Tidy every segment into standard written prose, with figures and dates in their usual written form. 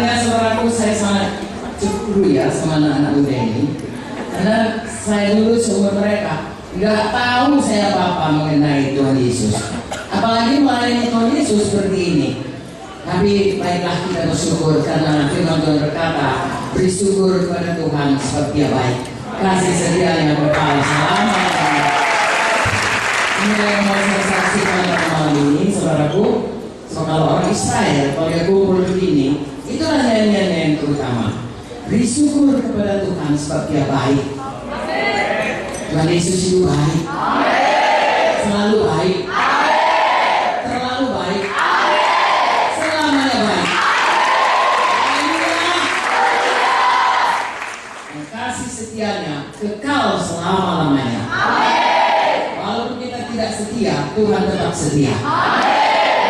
Sebenarnya saudaraku, saya sangat cemburu ya sama anak-anak muda ini, karena saya dulu seumur mereka nggak tahu saya apa-apa mengenai Tuhan Yesus, apalagi melayani Tuhan Yesus seperti ini. Tapi baiklah kita bersyukur karena firman Tuhan berkata, beri syukur kepada Tuhan sebab Dia baik, kasih setianya kekal selamanya. Ini yang mau saya saksikan pada malam ini, saudaraku. So, kalau orang Israel, kalau dia kumpul begini, itulah nyanyian yang terutama. Beri syukur kepada Tuhan sebab Dia baik. Tuhan Yesus itu baik, selalu baik, terlalu baik, selamanya baik. Dan kasih setianya kekal selama-lamanya. Walaupun kita tidak setia, Tuhan tetap setia.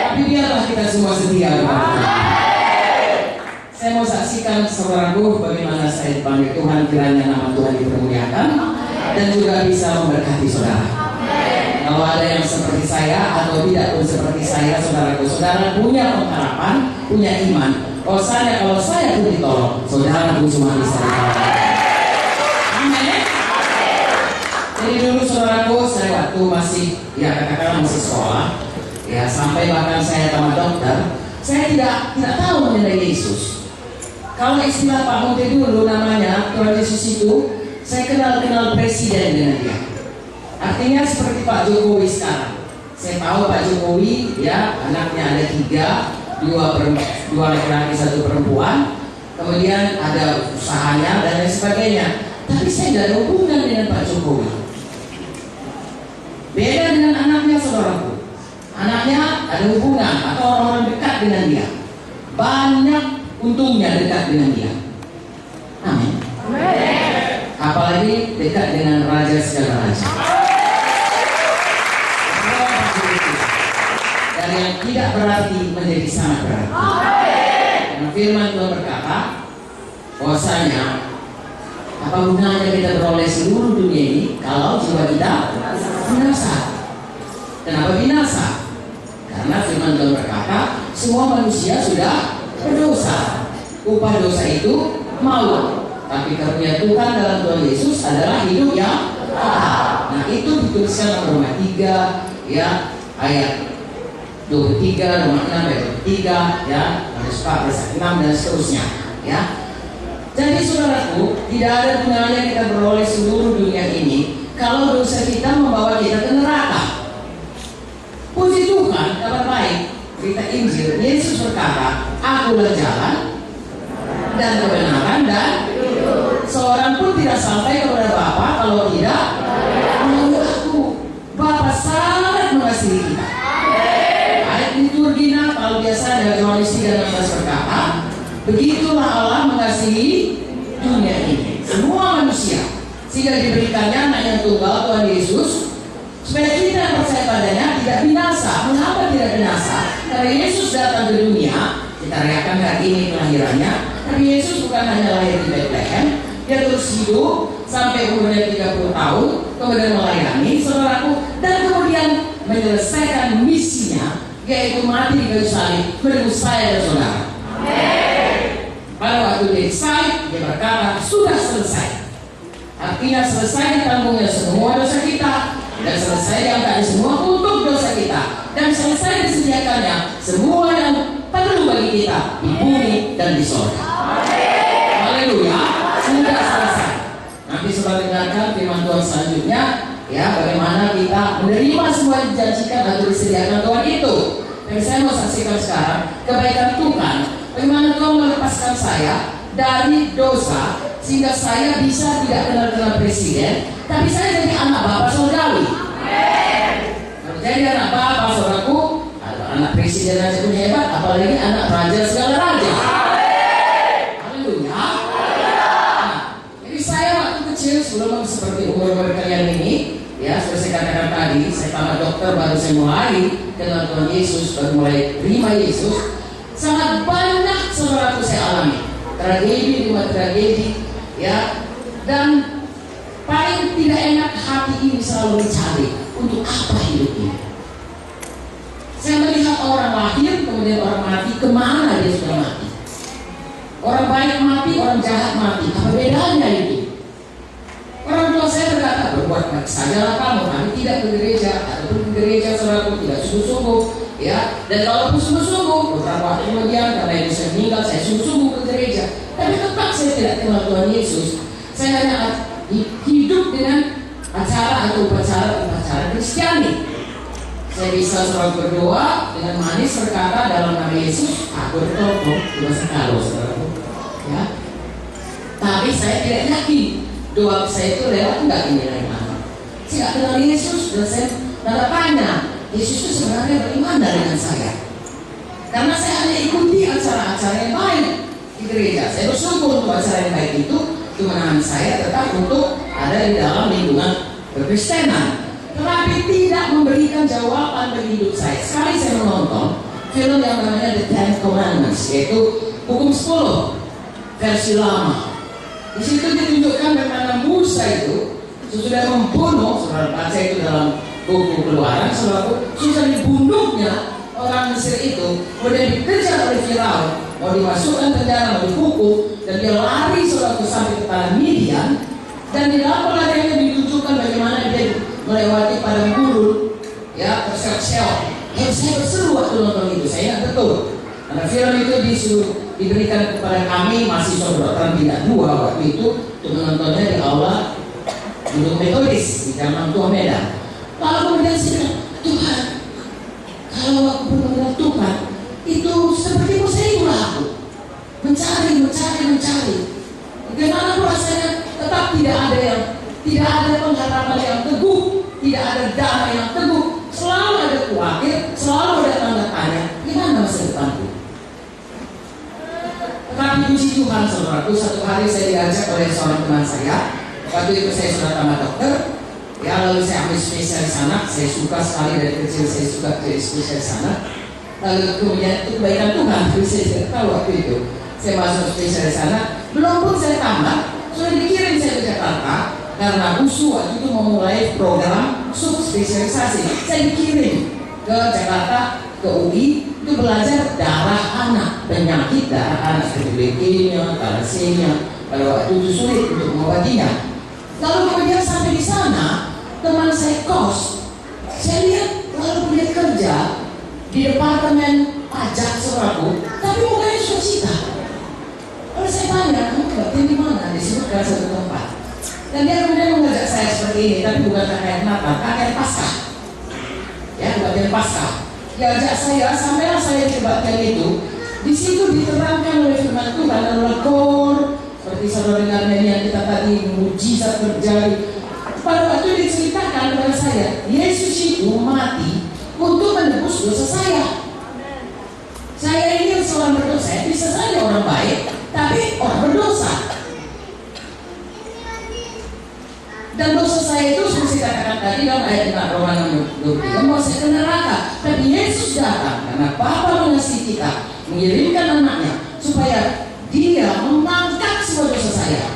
Tapi biarlah kita semua setia kepada Tuhan. Saya mau saksikan saudaraku bagaimana saya dipanggil Tuhan, kiranya nama Tuhan dipermuliakan dan juga bisa memberkati saudara. Kalau ada yang seperti saya atau tidak pun seperti saya, saudaraku, saudara punya pengharapan, punya iman. Kalau saya pun ditolong, saudara pun cuma bisa ditolong. Amin. Jadi dulu saudaraku, saya waktu masih, ya katakanlah masih sekolah, ya sampai bahkan saya tamat dokter, saya tidak tahu mengenai Yesus. Kalau istilah Pak Monte dulu namanya Tuhan Yesus itu, saya kenal presiden dengan dia. Artinya seperti Pak Jokowi sekarang. Saya tahu Pak Jokowi, ya anaknya ada 3, 2 laki-laki 1 perempuan. Kemudian ada usahanya dan lain sebagainya. Tapi saya tidak ada hubungan dengan Pak Jokowi. Beda dengan anaknya saudaraku. Anaknya ada hubungan atau orang-orang dekat dengan dia. Banyak untungnya dekat dengan dia. Amin. Apalagi dekat dengan raja segala raja. Dan yang tidak berarti menjadi sangat berarti. Karena firman Tuhan berkata, bahwasanya apa gunanya kita beroleh seluruh dunia ini kalau jiwa kita binasa? Kenapa binasa? Karena firman Tuhan berkata, semua manusia sudah berdosa. Upah dosa itu maut. Tapi karunia Tuhan dalam Tuhan Yesus adalah hidup yang kekal. Nah itu dituliskan dalam Roma 3 ya ayat 23, Roma 6 ayat 3 ya, Yohanes 4 ayat 6 dan seterusnya ya. Jadi saudaraku, tidak ada gunanya kita beroleh seluruh dunia ini kalau dosa kita membawa kita ke neraka. Puji Tuhan, kabar baik, berita Injil, Yesus berkata, akulah jalan dan kebenaran dan seorang pun tidak sampai kepada Bapa kalau tidak melalui aku. Bapa sangat mengasihi kita. Ayat liturgina kalau biasa dari Yohanes 3:16 berkata, begitulah Allah mengasihi dunia ini, semua manusia, sehingga diberikannya anak yang tunggal Tuhan Yesus, supaya kita yang percaya padanya tidak binasa. Mengapa tidak binasa? Karena Yesus datang ke dunia. Kita rayakan hari ini kelahirannya. Tapi Yesus bukan hanya lahir di Bethlehem, dia terus hidup sampai umurnya 30 tahun, kemudian melayani saudaraku, dan kemudian menyelesaikan misinya, yaitu mati di kayu salib menebus saya dan saudara. Pada waktu dia salib, dia berkata, sudah selesai. Artinya selesai ditanggungnya semua dosa kita, dan selesai diangkatnya semua untuk dosa kita, dan selesai disediakannya semua yang perlu bagi kita di bumi dan di sorga. Haleluya, sudah selesai. Nanti saudara dengarkan firman Tuhan selanjutnya, ya bagaimana kita menerima semua yang dijanjikan atau disediakan Tuhan itu. Dan saya mau saksikan sekarang kebaikan Tuhan, bagaimana Tuhan melepaskan saya dari dosa sehingga saya bisa tidak kenal presiden, tapi saya jadi anak Bapak Surgawi. Kalau jadi anak Bapak saudaraku, anak presiden aja pun hebat, apalagi anak raja segala raja. Haleluya. Nah, jadi saya waktu kecil sebelum seperti umur kalian ini, ya seperti saya katakan tadi, saya tamat dokter baru saya mulai kenal Tuhan Yesus, baru mulai terima Yesus. Sangat banyak saudaraku saya alami, tragedi demi tragedi, ya, dan paling tidak enak hati ini selalu mencari untuk apa hidup ini. Saya melihat orang lahir, kemudian orang mati, kemana dia sudah mati? Orang baik mati, orang jahat mati. Apa bedanya itu? Orang tua saya berkata, berbuat baik sajalah kamu, kami tidak ke gereja, ataupun ke gereja saudaraku tidak sungguh-sungguh, ya. Dan kalaupun sungguh-sungguh, beberapa waktu kemudian karena ibu saya meninggal, saya sungguh-sungguh ke gereja. Tapi tetap saya tidak kenal Tuhan Yesus. Saya hanya hidup dengan acara atau upacara Kristiani. Saya bisa selalu berdoa dengan manis berkata dalam nama Yesus, aku bertobat, cuma sekali saudaraku. Ya. Tapi saya tidak yakin doa saya itu lewat enggak nilai amal. Saya tidak kenal Yesus dan saya tanda tanya, Yesus itu sebenarnya bagaimana dengan saya? Karena saya hanya ikuti acara-acara yang baik di gereja. Saya bersyukur untuk acara yang baik itu, kemenangan saya tetap untuk ada di dalam lingkungan berkristenan. Tetapi tidak memberikan jawaban bagi hidup saya. Sekali saya menonton film yang namanya The Ten Commandments, yaitu Hukum 10 versi lama. Di situ ditunjukkan bagaimana Musa itu sudah membunuh, saudara baca itu dalam buku Keluaran, saudara, sudah dibunuhnya orang Mesir itu, kemudian dikejar oleh Firaun, mau dimasukkan penjara, mau dihukum, dan dia lari saudara sampai ke tanah Midian, dan di dalam pelariannya ditunjukkan bagaimana dia melewati padang gurun, ya, terseok-seok. Saya berseru waktu nonton itu, saya ingat betul. Karena film itu diberikan kepada kami mahasiswa kedokteran tingkat 2 waktu itu untuk menontonnya di aula gedung metodis di Jalan Tua Medan. Lalu kemudian saya bilang, Tuhan, kalau aku benar-benar Tuhan, itu seperti saya itulah aku, mencari. Bagaimana rasanya tetap tidak ada pengharapan yang teguh, tidak ada damai yang teguh, selalu ada khawatir, selalu ada tanda tanya, gimana masa depanku? Tetapi puji Tuhan saudaraku, satu hari saya diajak oleh seorang teman saya, waktu itu saya sudah tamat dokter, ya, lalu saya ambil spesialis anak. Saya suka sekali dari kecil, saya suka jadi spesialis anak. Lalu kemudian itu kebaikan Tuhan, tapi saya tidak tahu waktu itu saya masuk spesialis anak. Belum pun saya tamat, sudah dikirim saya ke Jakarta karena USU waktu itu memulai program subspesialisasi. Saya dikirim ke Jakarta, ke UI, itu belajar darah anak, penyakit darah anak seperti leukemia, thalassemia. Pada waktu itu sulit untuk mengobatinya. Lalu kemudian sampai di sana, teman saya kos, saya lihat lalu dia kerja di departemen pajak saudaraku, tapi mukanya sukacita. Lalu saya tanya, kamu kerja di mana? Disebutkan satu tempat. Dan dia kemudian mengajak saya seperti ini, tapi bukan KKR Natal, KKR Paskah. Ya, kebaktian Paskah. Dia ajak saya, sampailah saya di kebaktian itu. Di situ diterangkan oleh firman Tuhan dan lekor, seperti saudara dengar yang kita tadi, mujizat terjadi. Pada waktu diceritakan kepada saya, Yesus itu mati untuk menebus dosa saya. Saya ini seorang berdosa, bisa saja orang baik, tapi orang berdosa. Dan dosa saya itu seperti saya katakan tadi dalam ayat 4 Roma 6:23 bahwa saya ke neraka. Tapi Yesus datang karena Bapa mengasihi kita, mengirimkan anaknya supaya dia memangkat semua dosa saya,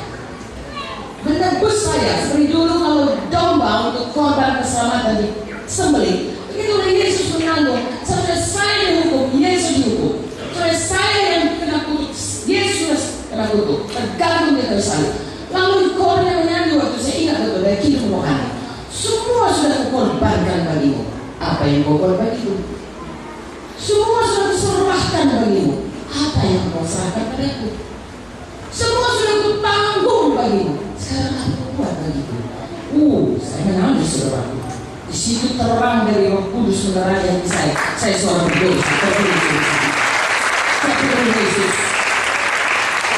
menebus saya. Seperti dulu kalau domba untuk korban keselamatan disembelih, begitu Yesus menanggung. Sampai saya dihukum, Yesus dihukum. Sampai saya yang kena kutuk, Yesus kena kutuk, tergantung di kayu salib. Lalu korban yang menyanyi waktu saya ingat betul dari kitab rohani, semua sudah kukorbankan bagimu. Apa yang kau korban itu? Semua sudah kuserahkan bagimu. Apa yang kau serahkan padaku? Semua sudah kutanggung bagimu. Sekarang apa kau buat bagiku? Saya menangis saudaraku. Di situ terang dari Roh Kudus menerangi saya. Saya seorang berdosa. Saya perlu Yesus.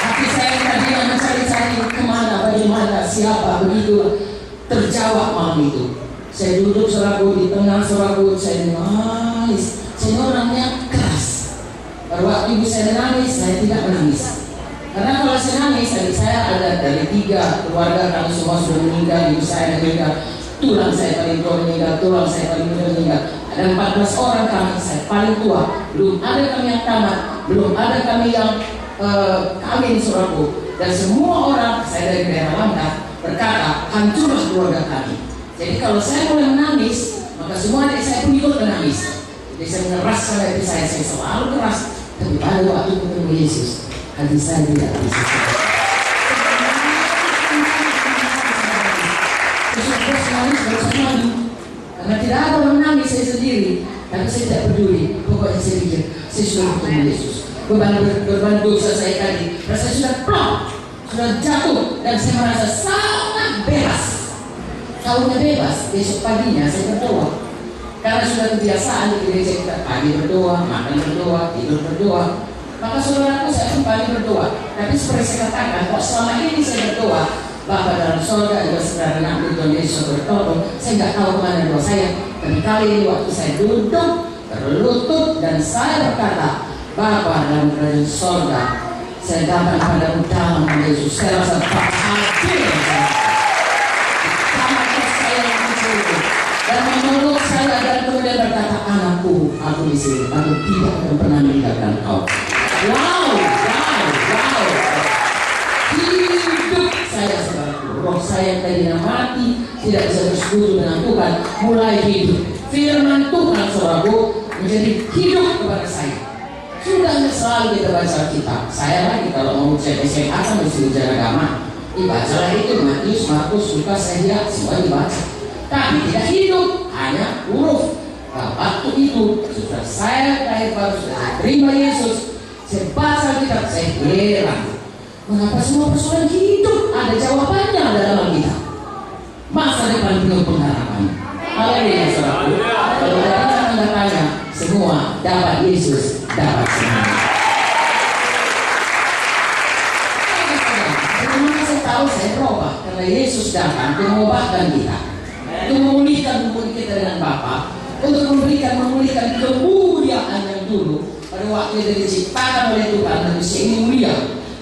Tapi saya tadi mencari-cari kemana, bagaimana, siapa, begitu terjawab malam itu. Saya duduk saudaraku di tengah saudaraku, saya nangis. Saya orangnya keras. Pada waktu ibu saya menangis, saya tidak menangis. Karena kalau saya nangis, adik saya ada dari 3 keluarga, kami semua sudah meninggal, ibu saya meninggal, tulang saya paling tua meninggal, tulang saya paling muda meninggal. Ada 14 orang kami, saya paling tua. Belum ada kami yang tamat, belum ada kami yang kawin saudaraku. Dan semua orang, saya dari daerah Langkat, berkata, hancurlah keluarga kami. Jadi kalau saya mulai menangis, maka semua adik saya pun ikut menangis. Jadi saya mengeraskan hati saya selalu keras. Tapi pada waktu ketemu Yesus, hati saya tidak bisa. Karena tidak ada orang nangis, saya sendiri. Tapi saya tidak peduli. Pokoknya saya pikir saya sudah bertemu Yesus. Beban dosa saya tadi rasa sudah plong, sudah jatuh, dan saya merasa sangat bebas. Tahunya bebas. Besok paginya saya berdoa. Karena sudah kebiasaan di gereja kita pagi berdoa, makan berdoa, tidur berdoa. Maka saudaraku saya kembali berdoa. Tapi seperti saya katakan, kok selama ini saya berdoa, Bapa dalam surga, juga saudara anak Tuhan Yesus bertolong, saya nggak tahu kemana doa saya. Tapi kali ini waktu saya duduk, berlutut, dan saya berkata, Bapa dalam kerajaan surga, saya datang padamu dalam nama Yesus. Saya rasa bahagia. Sama saya yang kecil dan memeluk saya dan kemudian berkata, anakku, aku di sini, aku tidak akan pernah meninggalkan kau. Wow. Hidup saya saudaraku, roh saya yang tadinya mati, tidak bisa bersekutu dengan Tuhan, mulai hidup. Firman Tuhan saudaraku menjadi hidup kepada saya. Sudahnya selalu kita baca kitab. Saya lagi kalau mau ujian SMA kan mesti ujian agama, dibacalah itu Matius, Markus, Lukas, saya lihat semua dibaca. Tapi tidak hidup, hanya huruf. Nah, waktu itu sudah saya lahir baru, sudah saya terima Yesus, saya baca kitab, saya heran. Mengapa semua persoalan hidup ada jawabannya dalam Alkitab? Masa depan penuh pengharapan. Haleluya saudaraku. Kalau ada tanda-tanda, semua dapat Yesus, dapat semua. Bagaimana saya tahu saya berubah? Karena Yesus datang untuk mengubahkan kita, untuk memulihkan hubungan kita dengan Bapa, untuk memulihkan kemuliaan yang dulu pada waktu itu diciptakan oleh Tuhan. Manusia ini mulia,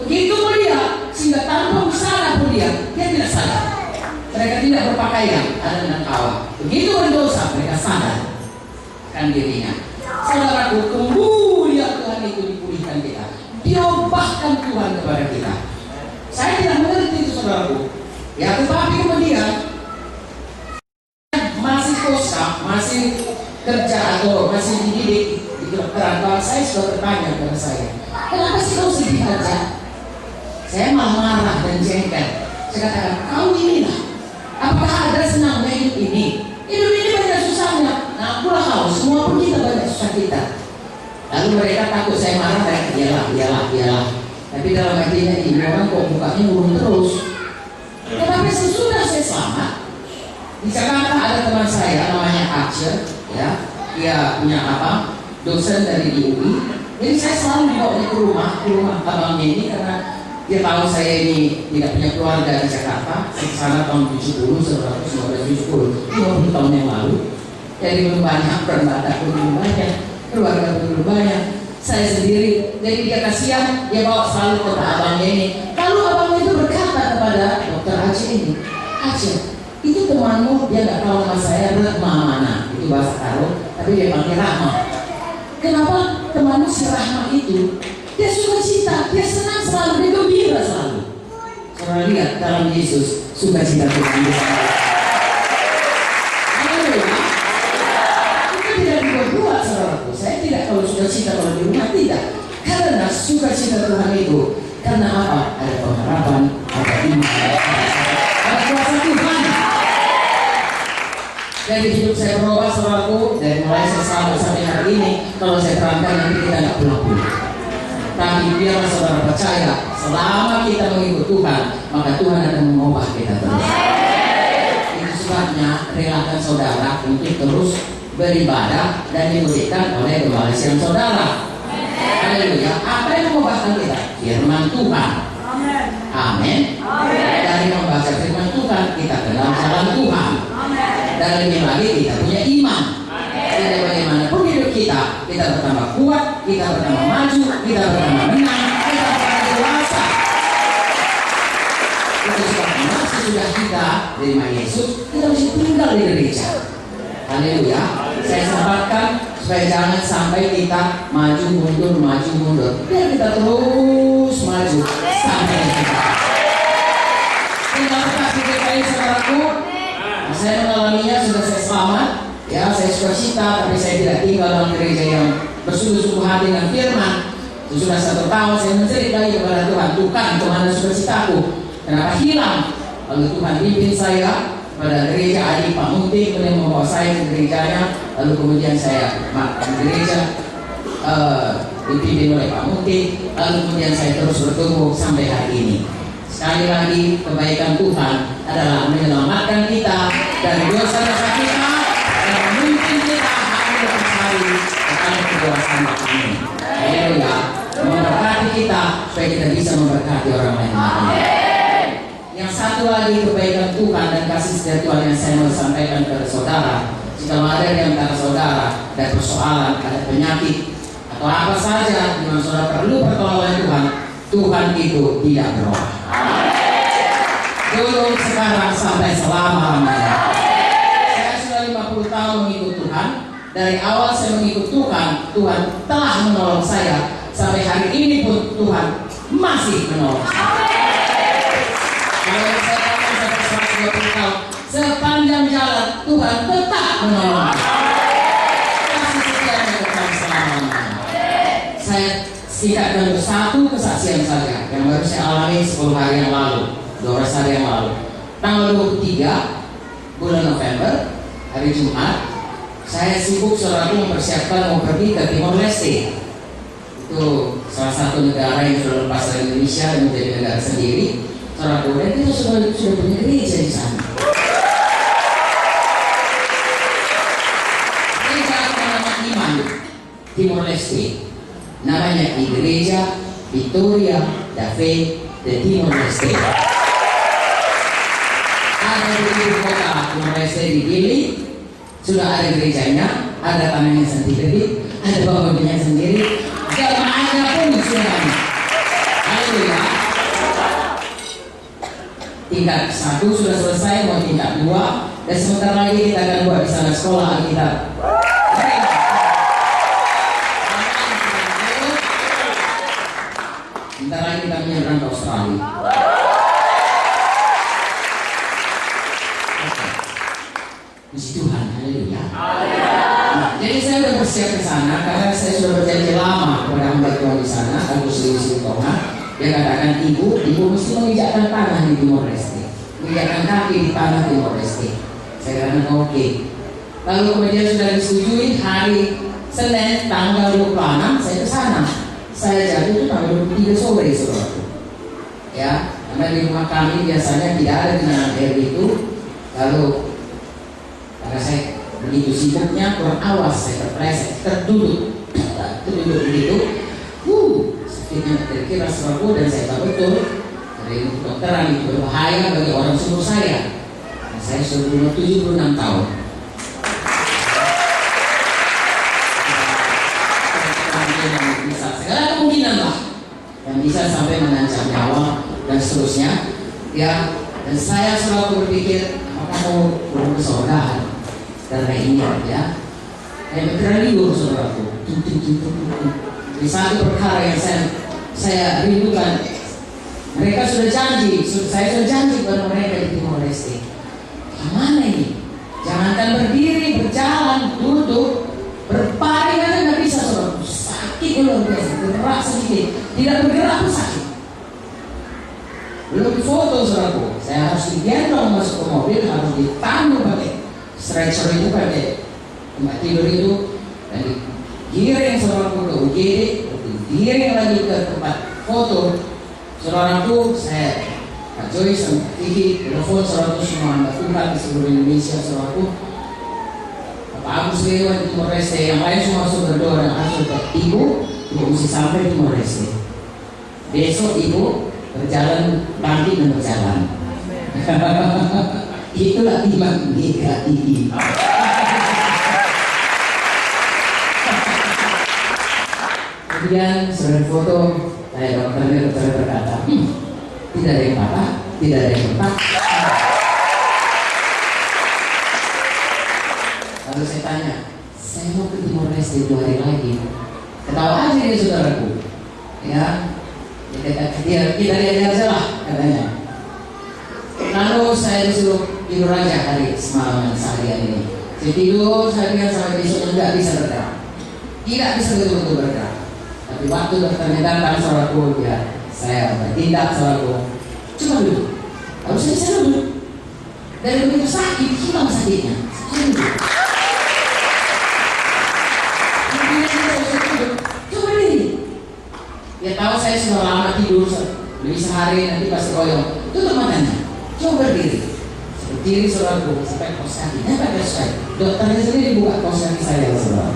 begitu mulia sehingga tanpa busana pun dia tidak sadar. Mereka tidak berpakaian, ada dengan kawan. Begitu berdosa, mereka sadar kan dirinya. Saudaraku, kemuliaan Tuhan itu dipulihkan kita, diubahkan Tuhan kepada kita. Saya tidak mengerti itu saudaraku. Ya, tetapi kemudian masih kosa, masih kerja atau masih dididik di kedokteran, kalau saya sudah bertanya kepada saya, kenapa sih kau sedih aja? Saya malah marah dan jengkel. Saya katakan, kau inilah, apakah ada senangnya hidup ini? Hidup ini banyak susahnya. Nah, akulah kau, semua pun kita banyak susah kita. Lalu mereka takut saya marah, dan iyalah. Tapi dalam hatinya ini orang kok mukanya murung terus. Tetapi sesudah saya selamat, di Jakarta ada teman saya namanya Aceh, ya, dia punya dosen dari UI. Jadi saya selalu dibawa ke rumah abangnya ini karena dia tahu saya ini tidak punya keluarga di Jakarta. Saya kesana tahun 1970, 50 tahun yang lalu. Jadi belum banyak, perbataan pun belum banyak, keluarga pun belum banyak. Saya sendiri, jadi dia kasihan, dia bawa selalu ke abangnya ini. Lalu abangnya itu berkata kepada dokter Aceh ini, Aceh, itu temanmu, dia nggak tahu nama saya, Rahma mana, itu bahasa Karo, tapi dia panggil Rahma. Kenapa temanmu si Rahma itu? Dia sukacita, dia senang selalu, dia gembira selalu. Saudara lihat dalam Yesus, sukacita Tuhan. Haleluya. Itu tidak dibuat saudaraku. Saya tidak kalau sukacita kalau di rumah tidak. Karena sukacita Tuhan itu, karena apa? Ada pengharapan, ada iman, ada kuasa Tuhan. Dari hidup saya berubah saudaraku, dari mulai saya selamat sampai hari ini. Kalau saya terangkan nanti kita nggak pulang. Tapi biarlah saudara percaya, selama kita mengikut Tuhan, maka Tuhan akan mengubah kita terus. Itu sebabnya relakan saudara untuk terus beribadah dan dimuliakan oleh gembala siang saudara. Haleluya. Apa yang mengubahkan kita? Firman Tuhan. Amin. Dari membaca firman Tuhan, kita kenal jalan Tuhan. Dan lebih lagi kita punya iman. Jadi bagaimanapun hidup kita bertambah kuat, kita bertambah maju, kita bertambah menang, kita bertambah dewasa. Itu sebabnya sesudah kita terima Yesus, kita mesti tinggal di gereja. Haleluya. Saya sampaikan supaya jangan sampai kita maju mundur. Biar kita terus maju sampai kita. Terima kasih kepada saudaraku. Saya mengalaminya, sudah saya selamat. Ya, saya suka cita, tapi saya tidak tinggal dalam gereja yang bersungguh-sungguh hati dengan firman. Sudah 1 tahun saya menjerit lagi kepada Tuhan, Tuhan kemana sukacitaku? Kenapa hilang? Lalu Tuhan pimpin saya pada gereja adik Pak Munti, kemudian membawa saya ke gerejanya. Lalu kemudian saya gereja dipimpin oleh Pak Munti. Lalu kemudian saya terus bertumbuh sampai hari ini. Sekali lagi kebaikan Tuhan adalah menyelamatkan kita dari dosa-dosa kita dan memimpin kita hari demi hari kepada kedewasaan Tuhan. Haleluya. Memberkati kita supaya kita bisa memberkati orang lain. Yang satu lagi kebaikan Tuhan dan kasih setia Tuhan yang saya mau sampaikan kepada saudara. Jika ada di antara saudara ada persoalan, ada penyakit atau apa saja di mana saudara perlu pertolongan Tuhan, Tuhan itu tidak berubah. Dulu, sekarang, sampai selama-lamanya. Saya sudah 50 tahun mengikut Tuhan. Dari awal saya mengikut Tuhan, Tuhan telah menolong saya. Sampai hari ini pun Tuhan masih menolong saya. Kalau saya katakan sampai 120 tahun, sepanjang jalan Tuhan tetap menolong. Kasih setianya tetap selama-lamanya. Saya tidak ada satu kesaksian saja yang baru saya alami 10 hari yang lalu, 12 hari yang lalu. Tanggal 23 bulan November, hari Jumat, saya sibuk saudaraku mempersiapkan mau pergi ke Timor Leste. Itu salah satu negara yang sudah lepas dari Indonesia dan menjadi negara sendiri. Saudaraku, dan kita sudah punya gereja di sana. Gereja nama iman Timor Leste. Namanya Gereja Victoria da Fe de Timor Leste. Ada di ibu kota Timor Leste di Dili, sudah ada gerejanya, ada tanahnya sendiri, ada bangunannya sendiri, jamaahnya pun sudah banyak. Haleluya. Tingkat 1 sudah selesai, mau tingkat 2, dan sebentar lagi kita akan buat di sana sekolah Alkitab. Sebentar lagi kita menyeberang ke Australia. Puji Tuhan, haleluya. Jadi saya sudah bersiap ke sana karena saya sudah berjanji lama kepada hamba Tuhan di sana, Agus Sri Tonga. Dia katakan, ibu mesti menginjakkan tanah di Timor Leste, menginjakkan kaki di tanah Timor Leste. Saya katakan oke. Lalu kemudian sudah disetujui hari Senin tanggal 26 saya ke sana. Saya jatuh itu tanggal 23 sore saudaraku. Ya, karena di rumah kami biasanya tidak ada genangan air itu. Lalu karena saya begitu sibuknya kurang awas, saya terpleset, terduduk begitu. Sakitnya kira-kira saudaraku, dan saya tahu betul dari dokteran itu berbahaya bagi orang seumur saya. Nah, saya sudah 76 tahun. Segala kemungkinan lah yang bisa sampai mengancam nyawa dan seterusnya, ya. Dan saya selalu berpikir, apakah mau pulang ke saudara karena ini ya. Kayak berkeliling saudaraku. Di satu perkara yang saya rindukan, mereka sudah janji, saya sudah janji kepada mereka di Timor Leste. Gimana ini? Jangankan berdiri, berjalan, duduk, berbaring aja nggak bisa saudaraku. Sakit luar biasa, gerak sedikit, tidak bergerak pun sakit. Belum foto saudaraku, saya harus digendong masuk ke mobil, harus ditanggung pakai stretcher itu, pakai tempat tidur itu, dan digiring saudaraku ke UGD, digiring lagi ke tempat foto. Saudaraku, saya Pak Joy sama Kiki telepon saudaraku semua hamba Tuhan di seluruh Indonesia saudaraku. Pak Agus lewat di Timor Leste, yang lain semua sudah berdoa dan langsung ke ibu mesti sampai di Timor Leste. Besok ibu berjalan bangkit dan berjalan. Itulah iman GKI. Kemudian sudah foto, dokter berkata, tidak ada yang patah, tidak ada yang retak. Lalu saya tanya, saya mau ke Timor Leste 2 hari lagi. Ketawa aja dia saudaraku, ya. Kita lihat aja lah katanya. Lalu saya disuruh tidur aja hari semalam seharian ini. Saya tidur seharian sampai besok nggak bisa bergerak, tidak bisa betul-betul bergerak. Tapi Tapi waktu dokternya datang saudaraku, ya saya bertindak saudaraku. Coba duduk. Harus saya duduk. Dari begitu sakit, hilang sakitnya. Saya duduk. Coba diri. Ya tahu saya sudah lama tidur, lebih sehari nanti pasti koyong. Tutup matanya. Coba berdiri. Berdiri saudaraku sampai kos kakinya pakai saya. Dokternya sendiri buka kos kaki saya saudara.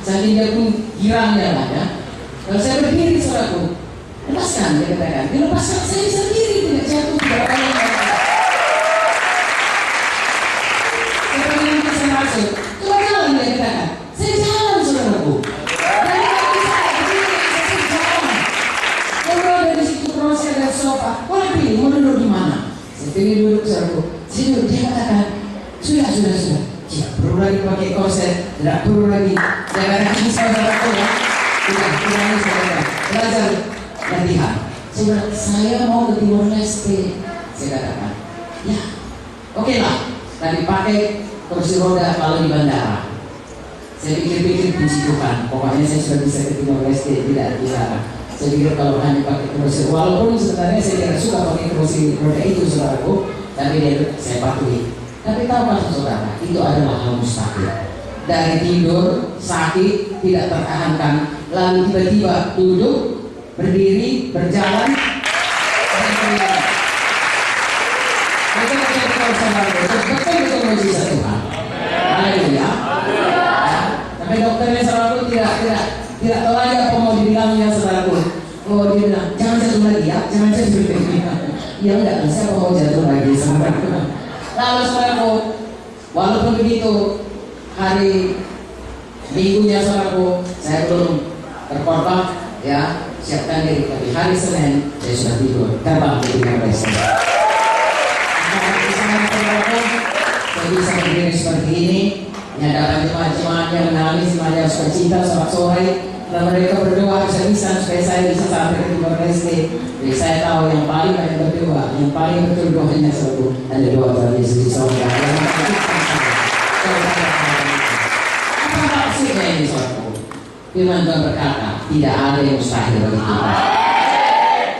Saking dia pun girangnya lah ya. Kalau saya berdiri saudaraku, lepaskan dia katakan. Dilepaskan saya bisa berdiri, tidak jatuh tidak apa-apa. Saya pengen bisa masuk. Coba jalan dia katakan. Saya jalan saudaraku. Dari kaki saya berdiri, saya jalan. Kalau dari situ terus saya ada sofa. Boleh pilih mau duduk di mana? Saya pilih duduk saudaraku. Saya duduk, dia katakan, sudah. Tidak perlu lagi pakai korset, tidak perlu lagi jaga kaki saudaraku ya. Tidak lagi saudara. Belajar latihan. Saya mau ke Timor Leste. Saya katakan, ya, oke lah. Tadi pakai kursi roda kalau di bandara. Saya pikir-pikir puji Tuhan. Pokoknya saya sudah bisa ke Timor Leste, tidak bisa. Saya pikir kalau hanya pakai kursi, walaupun sebenarnya saya tidak suka pakai kursi roda itu saudaraku, tapi dia saya patuhi. Tapi tahu kan saudara, itu adalah hal mustahil. Dari tidur, sakit, tidak tertahankan, lalu tiba-tiba duduk, berdiri, berjalan, betul mujizat Tuhan. Haleluya. Tapi dokternya saudaraku tidak tahu lagi apa mau dibilangnya saudaraku. Oh dia bilang, jangan jatuh lagi ya, jangan jatuh lagi. Ya enggak, saya mau jatuh lagi saudaraku. Lalu saudaraku, walaupun begitu hari minggunya saudaraku saya belum terkorban ya, siapkan diri. Tapi hari Senin saya sudah tidur terbang ke Timor Leste. Saya bisa berdiri seperti ini, menyadari jemaat-jemaatnya menangis, semuanya suka cinta sholat sore. Dan mereka berdoa bisa supaya saya bisa sampai ke Timor Leste. Jadi saya tahu yang paling banyak berdoa, yang paling betul doanya selalu ada doa Tuhan Yesus di sorga. Apa maksudnya ini saudaraku? Firman Tuhan berkata, tidak ada yang mustahil bagi kita.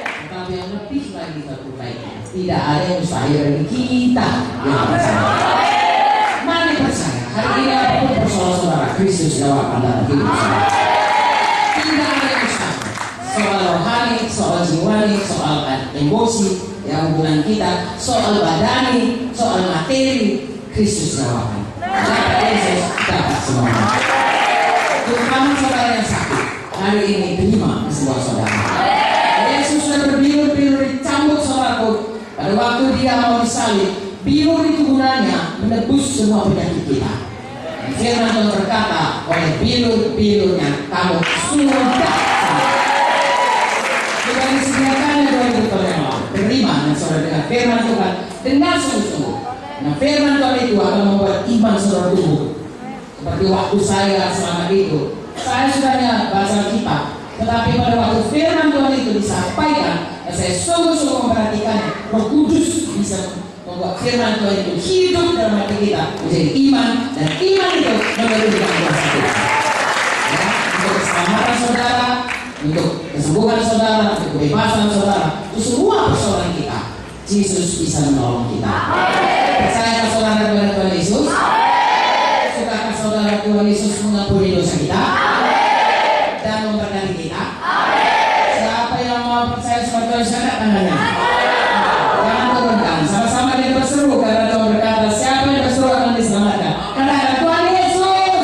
Tetapi yang lebih lagi satu baiknya, tidak ada yang mustahil bagi kita yang percaya. Mari percaya, hari ini apapun persoalan saudara, Kristus jawab dalam hidup saudara. Tidak ada yang mustahil. Soal rohani, soal jiwani, soal emosi, yang hubungan kita, soal badani, soal materi, Kristus jawabkan. Yesus dapat semuanya. Terutama saudara yang sakit, hari ini terima kesembuhan saudara. Yesus sudah berbilur-bilur dicambuk saudaraku. Pada waktu dia mau disalib, bilur itu gunanya menebus semua penyakit kita. Firman Tuhan berkata, oleh bilur-bilurnya kamu sudah sudah disediakannya 2000 tahun yang lalu. Terima dan saudara dengar firman Tuhan dengan sungguh-sungguh. Nah firman Tuhan itu akan membuat iman saudara tumbuh. Seperti waktu saya selama itu, saya sudahnya baca kitab, tetapi pada waktu firman Tuhan itu disampaikan, saya sungguh-sungguh memperhatikannya. Roh Kudus bisa membuat firman Tuhan itu hidup dalam hati kita menjadi iman, dan iman itu memberikan kuasa Tuhan. Ya, untuk keselamatan saudara, untuk kesembuhan saudara, untuk kebebasan saudara, untuk semua persoalan kita, Yesus bisa menolong kita. Percayakah saudara kepada Tuhan Yesus? Sudahkah saudara Tuhan Yesus mengampuni dosa kita dan memberkati kita? Siapa yang mau percaya sama Tuhan Yesus, angkat tangannya. Jangan turunkan, sama-sama kita berseru karena Tuhan berkata, siapa yang berseru akan diselamatkan. Katakan, Tuhan Yesus,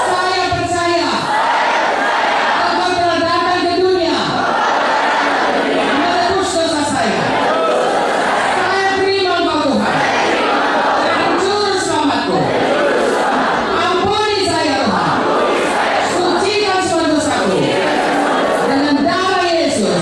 saya percaya Engkau telah datang ke dunia menebus dosa saya. Saya terima Engkau Tuhan dan juru selamatku. Ampuni saya Tuhan, sucikan semua dosaku dengan darah Yesus.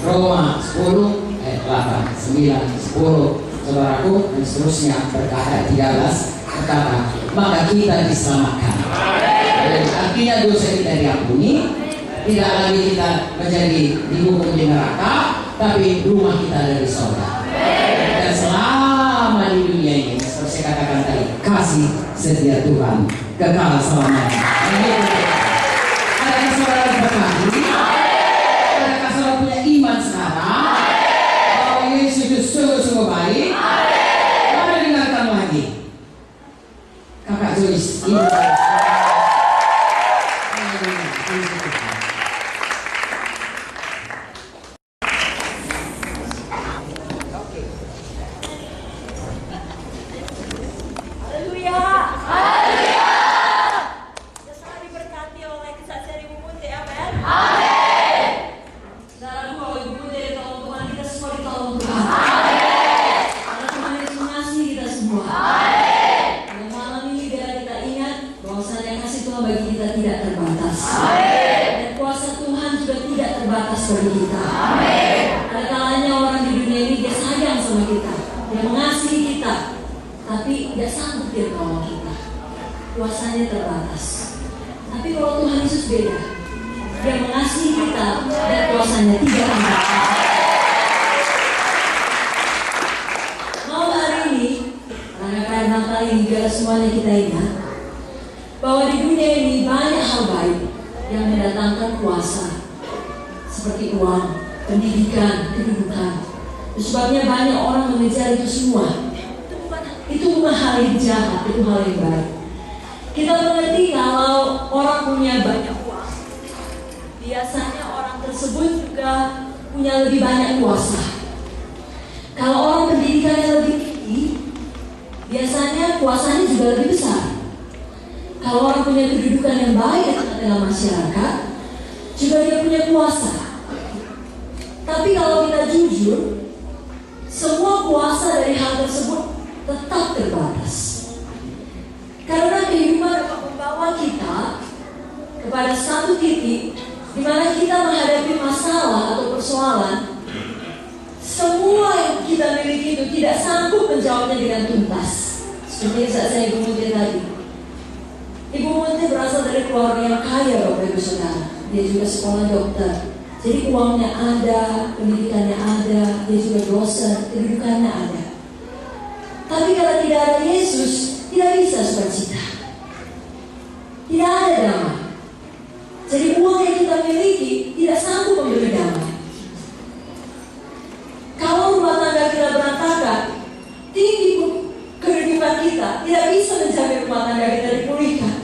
Roma 10 ayat 8, 9, 10, saudaraku, dan seterusnya berkata 13 berkata, maka kita diselamatkan. Dan artinya dosa kita diampuni, tidak lagi kita menjadi dihukum di neraka, tapi rumah kita dari surga. Dan selama di dunia ini, seperti saya katakan tadi, kasih setia Tuhan kekal selamanya. Adakah saudara berkati? Adakah saudara punya iman sekarang bahwa Yesus itu sungguh-sungguh baik? Mari dengarkan lagi Kakak Joyce. Kuasanya terbatas. Tapi kalau Tuhan Yesus beda. Dia mengasihi kita dan kuasanya tidak terbatas. Mau hari ini, rangkaian Natal ini biar semuanya kita ingat bahwa di dunia ini banyak hal baik yang mendatangkan kuasa, seperti uang, pendidikan, kedudukan. Sebabnya banyak orang mengejar itu semua. Itu bukan hal yang jahat, itu hal yang baik. Kita mengerti kalau orang punya banyak uang, biasanya orang tersebut juga punya lebih banyak kuasa. Kalau orang pendidikannya lebih tinggi, biasanya kuasanya juga lebih besar. Kalau orang punya kedudukan yang baik di tengah masyarakat, juga dia punya kuasa. Tapi kalau kita jujur, semua kuasa dari hal tersebut tetap terbatas. Karena kehidupan dapat membawa kita kepada satu titik di mana kita menghadapi masalah atau persoalan. Semua yang kita miliki itu tidak sanggup menjawabnya dengan tuntas. Seperti yang saya Ibu Munti tadi. Ibu Munti berasal dari keluarga yang kaya, Bapak Ibu Saudara. Dia juga sekolah dokter. Jadi uangnya ada, pendidikannya ada, dia juga dosen, kedudukannya ada. Tapi kalau tidak ada Yesus, tidak bisa sukacita. Tidak ada damai. Jadi uang yang kita miliki tidak sanggup memberi damai. Kalau rumah tangga kita berantakan, tinggi kehidupan kita tidak bisa menjaga rumah tangga kita dipulihkan.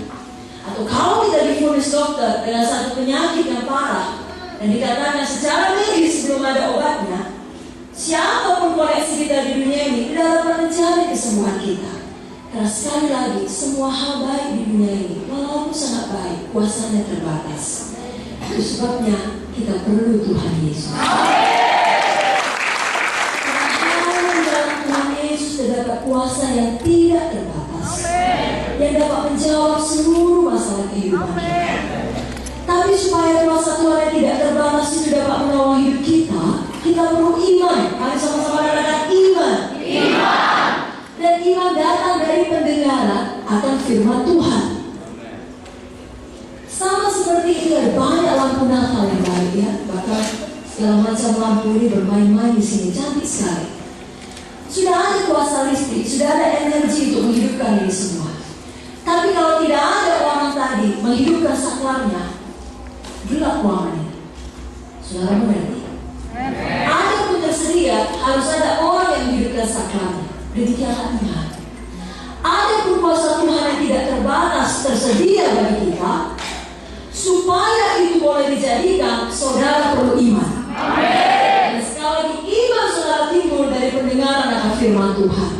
Atau kalau kita divonis dokter dengan satu penyakit yang parah dan dikatakan secara medis belum ada obatnya, siapapun koleksi kita di dunia ini tidak dapat mencari kesembuhan kita. Karena sekali lagi, semua hal baik di dunia ini, walaupun sangat baik, kuasanya terbatas. Itu sebabnya kita perlu Tuhan Yesus. Karena dalam Tuhan Yesus terdapat kuasa yang tidak terbatas, yang dapat menjawab seluruh masalah kehidupan kita. Tapi supaya kuasa Tuhan yang tidak terbatas itu dapat menolong hidup kita, kita perlu iman. Mari sama-sama katakan iman. Dan iman datang dari pendengaran akan firman Tuhan. Sama seperti ini ada banyak lampu Natal yang baik ya. Bahkan segala macam lampu ini bermain-main di sini, cantik sekali. Sudah ada kuasa listrik, sudah ada energi untuk menghidupkan ini semua. Tapi kalau tidak ada orang tadi menghidupkan saklarnya, gelap ruangannya. Saudara mengerti? Ada pun tersedia, harus ada orang yang menghidupkan saklarnya. Demikianlah iman. Ada pun kuasa Tuhan yang tidak terbatas tersedia bagi kita. Supaya itu boleh dijadikan, saudara perlu iman. Dan sekali lagi iman saudara timbul dari pendengaran akan firman Tuhan.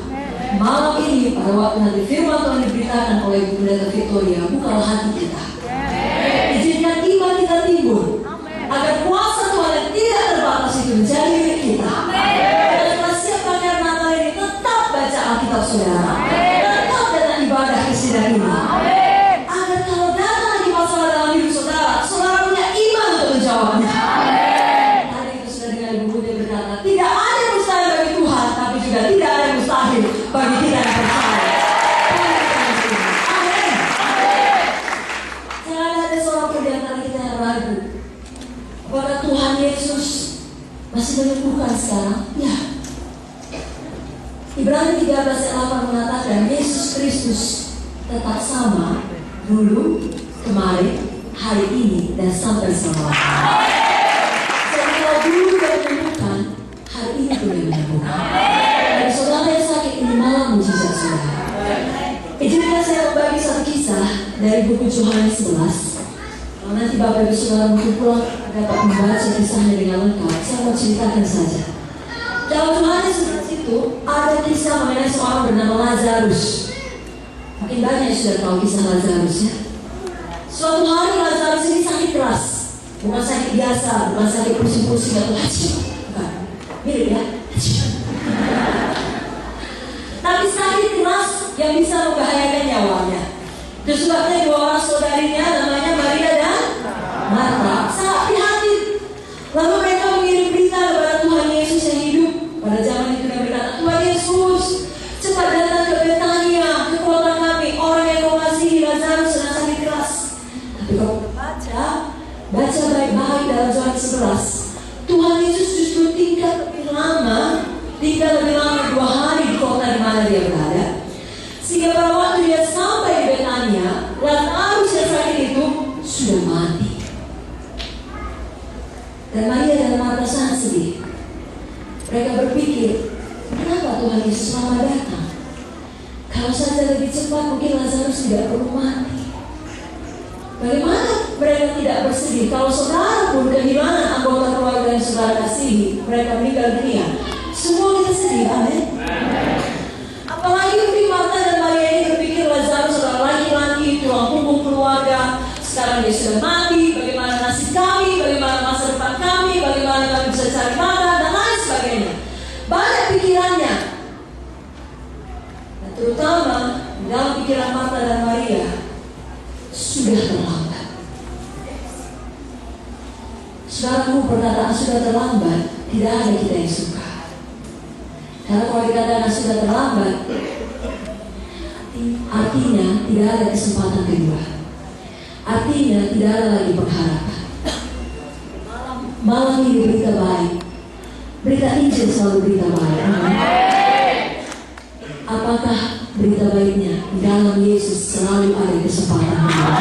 Malam ini pada waktu nanti firman Tuhan diberitakan oleh Ibu Pendeta Victoria, bukalah hati kita. Izinkan iman kita timbul agar kuasa Tuhan yang tidak terbatas itu menjadi milik kita. Alkitab saudara, tetap datang ibadah Kristen ini. Agar kalau datang lagi masalah dalam hidup saudara, saudara punya iman untuk menjawabnya. Tadi kita sudah dengar ayat 8 mengatakan Yesus Kristus tetap sama dulu, kemarin, hari ini, dan sampai selama-lamanya. Jadi kalau dulu dia menyembuhkan, hari ini pun dia menyembuhkan. Dan saudara yang sakit ini malah mujizat saudara. Izinkan saya berbagi satu kisah dari buku Yohanes 11. Kalau nanti Bapak Ibu Saudara mungkin pulang dapat membaca kisahnya dengan lengkap, saya mau ceritakan saja. Dalam Yohanes 11 itu ada kisah mengenai seorang bernama Lazarus. Mungkin banyak yang sudah tahu kisah Lazarus ya. Suatu hari Lazarus ini sakit keras, bukan sakit biasa, bukan sakit pusing-pusing atau hacim, bukan. Mirip ya, tapi sakit keras yang bisa membahayakan nyawanya. Itu sebabnya dua orang saudarinya namanya Maria dan Marta sangat prihatin. Lalu mereka mengirim berita kepada Tuhan Yesus yang hidup pada zaman itu dan berkata, Tuhan Yesus, cepat datang ke Betania, ke kota kami. Orang yang kau kasihi Lazarus sedang sakit keras. Tapi kalau baca baik-baik dalam Yohanes 11, Tuhan Yesus justru tinggal lebih lama 2 hari di kota di mana dia berada. Sehingga pada waktu dia sampai di Betania, Lazarus yang sakit itu sudah mati. Dan Maria dan Marta sangat sedih. Mereka berpikir, kenapa Tuhan Yesus lama datang? Kalau saja lebih cepat mungkin Lazarus tidak perlu mati. Bagaimana mereka tidak bersedih kalau saudara pun kehilangan anggota keluarga yang saudara kasihi, mereka meninggal dunia? Semua kita sedih, amin. Apalagi mungkin Marta dan Maria ini berpikir Lazarus adalah laki-laki, tulang punggung keluarga. Sekarang dia sudah mati, bagaimana nasib kami, bagaimana masa depan kami, bagaimana kami bisa cari makan, dan lain sebagainya. Banyak pikirannya. Dan terutama dalam pikiran Marta dan Maria, sudah terlambat. Saudaraku, perkataan sudah terlambat tidak ada kita yang suka. Karena kalau dikatakan sudah terlambat, artinya tidak ada kesempatan kedua. Artinya tidak ada lagi pengharapan. Malam ini berita baik. Berita Injil selalu berita baik. Apakah berita baiknya? Di dalam Yesus selalu ada kesempatan kedua.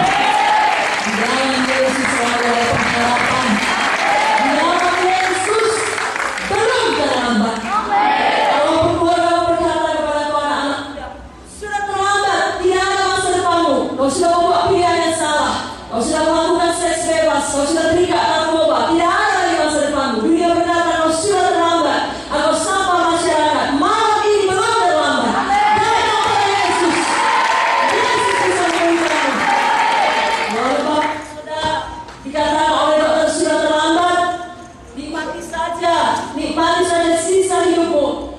Di dalam Yesus selalu ada pengharapan. Di dalam Yesus belum terlambat. Kau sudah membuat pilihan yang salah. Kau sudah melakukan seks bebas. Kau sudah terikat narkoba. Tidak ada lagi masa depanmu. Dunia berkata kau sudah terlambat. Atau sampah masyarakat. Malam ini belum terlambat. Datang pada Yesus. Yesus bisa memberikanmu. Walaupun sudah dikatakan oleh dokter sudah terlambat, nikmati saja sisa hidupmu.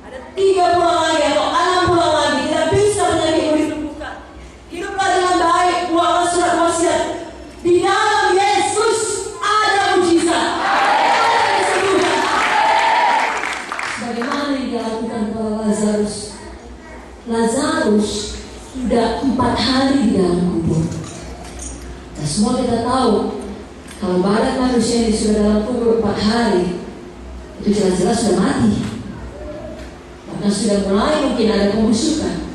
Ada 3 bulan lagi atau 6 bulan lagi. Tidak bisa penyakitmu disembuhkan. Hiduplah dengan baik, buatlah surat wasiat. Di dalam Yesus ada mujizat, ada kesembuhan. Bagaimana yang dilakukan kepada Lazarus? Lazarus sudah 4 hari di dalam kubur. Dan semua kita tahu, kalau badan manusia ini sudah dalam kubur 4 hari, itu jelas-jelas sudah mati. Bahkan sudah mulai mungkin ada pembusukan.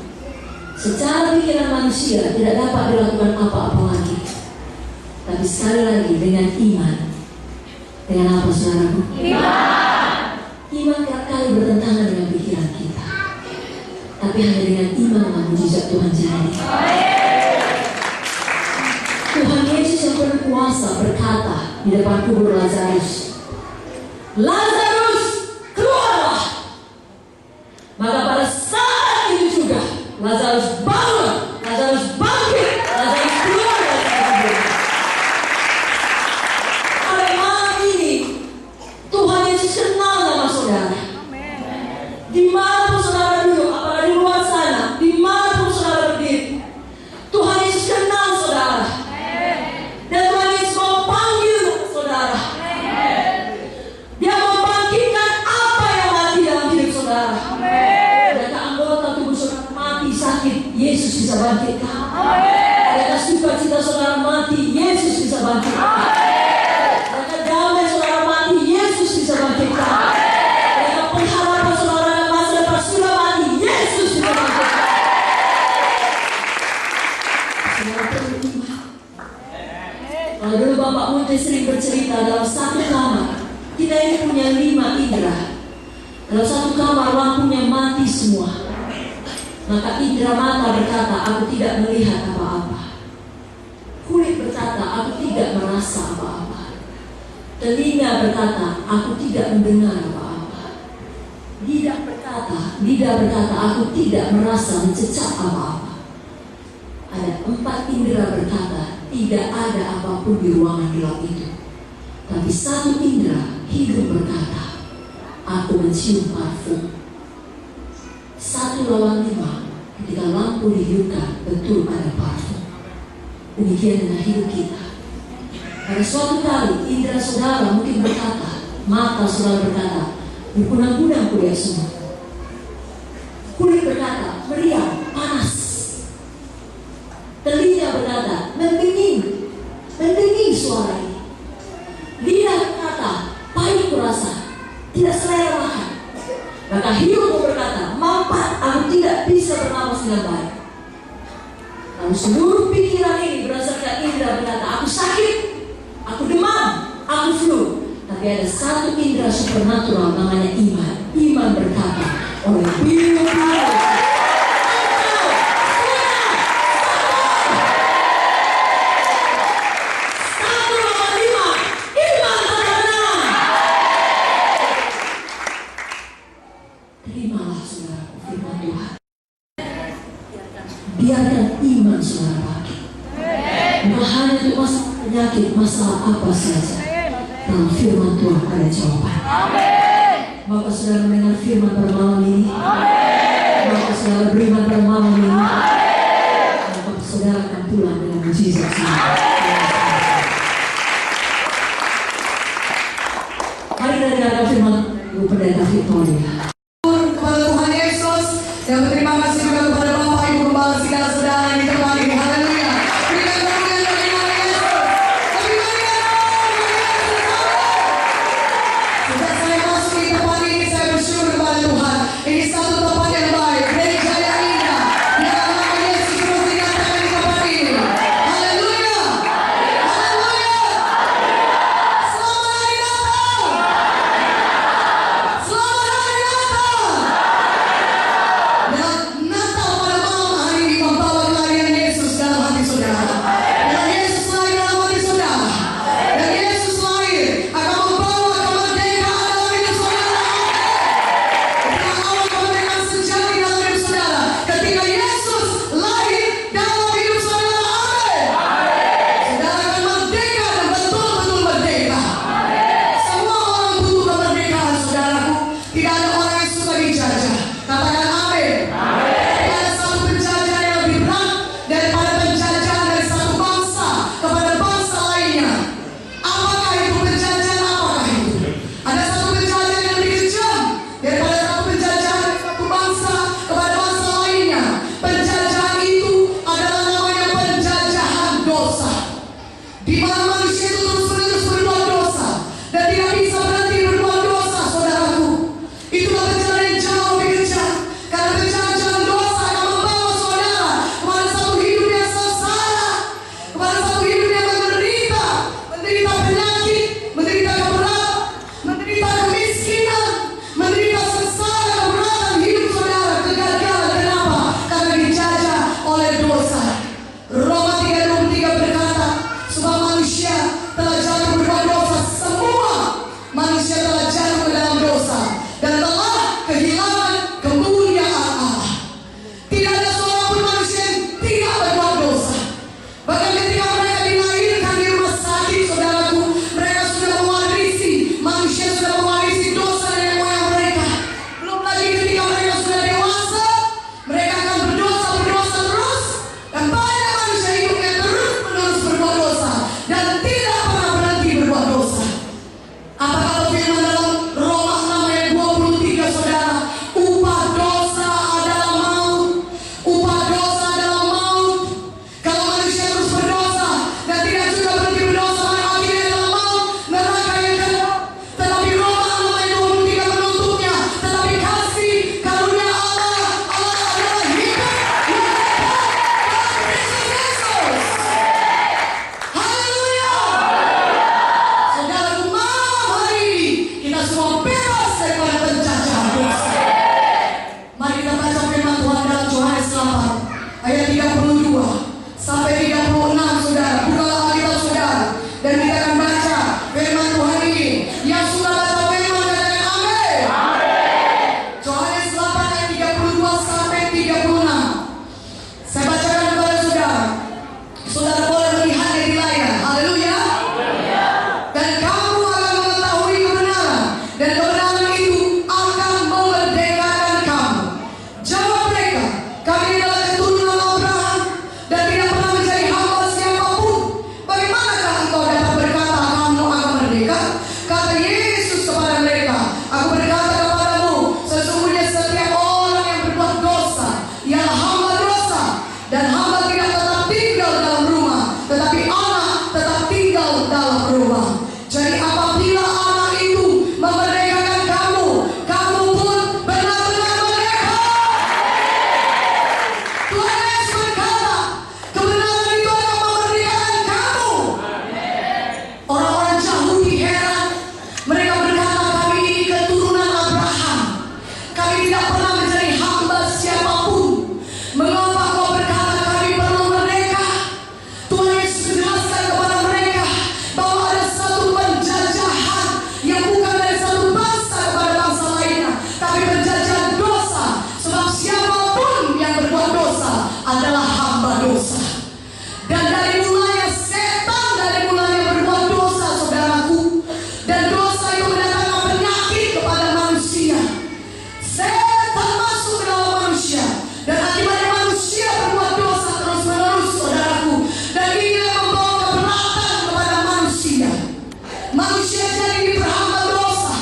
Secara pikiran manusia tidak dapat dilakukan apa-apa lagi. Tapi sekali lagi dengan iman. Dengan apa saudaraku? Iman kerap kali bertentangan dengan pikiran kita. Tapi hanya dengan iman mujizat Tuhan jadi. Tuhan Yesus yang berkuasa berkata di depan kubur Lazarus, Lazarus, keluarlah. Maka pada saat itu juga Lazarus bangun, Lazarus bangkit, Lazarus keluar dari kubur. Pada malam ini Tuhan Yesus kenal nama saudara. Dimanapun saudara duduk, apalagi di luar sana, dimanapun saudara berdiri, Tuhan Yesus kenal saudara. Dan Tuhan Yesus mau panggil saudara. Dia mau bangkitkan apa yang mati dalam hidup saudara. Adakah anggota tubuh saudara mati sakit, Yesus bisa bangkitkan. Adakah sukacita saudara mati, Yesus bisa bangkitkan. Adakah damai saudara mati, Yesus bisa bangkitkan. Adakah pengharapan saudara masa depan sudah mati, Yesus seperti sering bercerita, dalam satu kamar kita ini punya 5 indera. Dalam satu kamar lampunya mati semua. Maka indera mata berkata, aku tidak melihat apa-apa. Kulit berkata, aku tidak merasa apa-apa. Telinga berkata, aku tidak mendengar apa-apa. Lidah berkata, aku tidak merasa mencecap apa-apa. Ada 4 indera berkata, tidak ada apapun di ruangan gelap itu. Tapi satu indera, hidung berkata, aku mencium parfum. 1 lawan 5, ketika lampu dihidupkan, betul ada parfum. Demikian dengan hidup kita. Pada suatu kali, indera saudara mungkin berkata, mata saudara berkata, berkunang-kunang kulihat semua. Kulit berkata, meriang, panas. Telinga berkata, mendenging suara ini. Lidah berkata, pahit kurasa, tidak selera makan. Maka hidung berkata, mampat, aku tidak bisa bernapas dengan baik. Lalu seluruh pikiran ini berdasarkan indera berkata, aku sakit, aku demam, aku flu. Tapi ada satu indera supernatural namanya iman. Iman berkata, oleh biru-biru biarkan iman saudara pakai. Bukan hanya untuk masalah penyakit, masalah apa saja. Dalam firman Tuhan ada jawaban. Maka saudara mendengar firman pada malam ini. Maka saudara beriman pada malam ini. Maka saudara akan pulang dengan mujizat. Mari kita dengarkan firman Ibu Pendeta Victoria. Kepada Tuhan Yesus, dan berterima kasih juga kepada Bapak Ibu Gembala segala saudara yang ditemani. Haleluya. Berikan kemuliaan bagi nama Yesus. Sejak saya masuk di tempat ini, saya bersyukur kepada Tuhan. Ini satu tempat yang baik. Gereja yang adalah hamba dosa. Dan dari mulanya setan dari mulanya berbuat dosa, saudaraku. Dan dosa itu mendatangkan penyakit kepada manusia. Setan masuk ke dalam manusia, dan akibatnya manusia berbuat dosa terus-menerus, saudaraku. Dan ini yang membawa keberatan kepada manusia. Manusia jadi diperhamba dosa.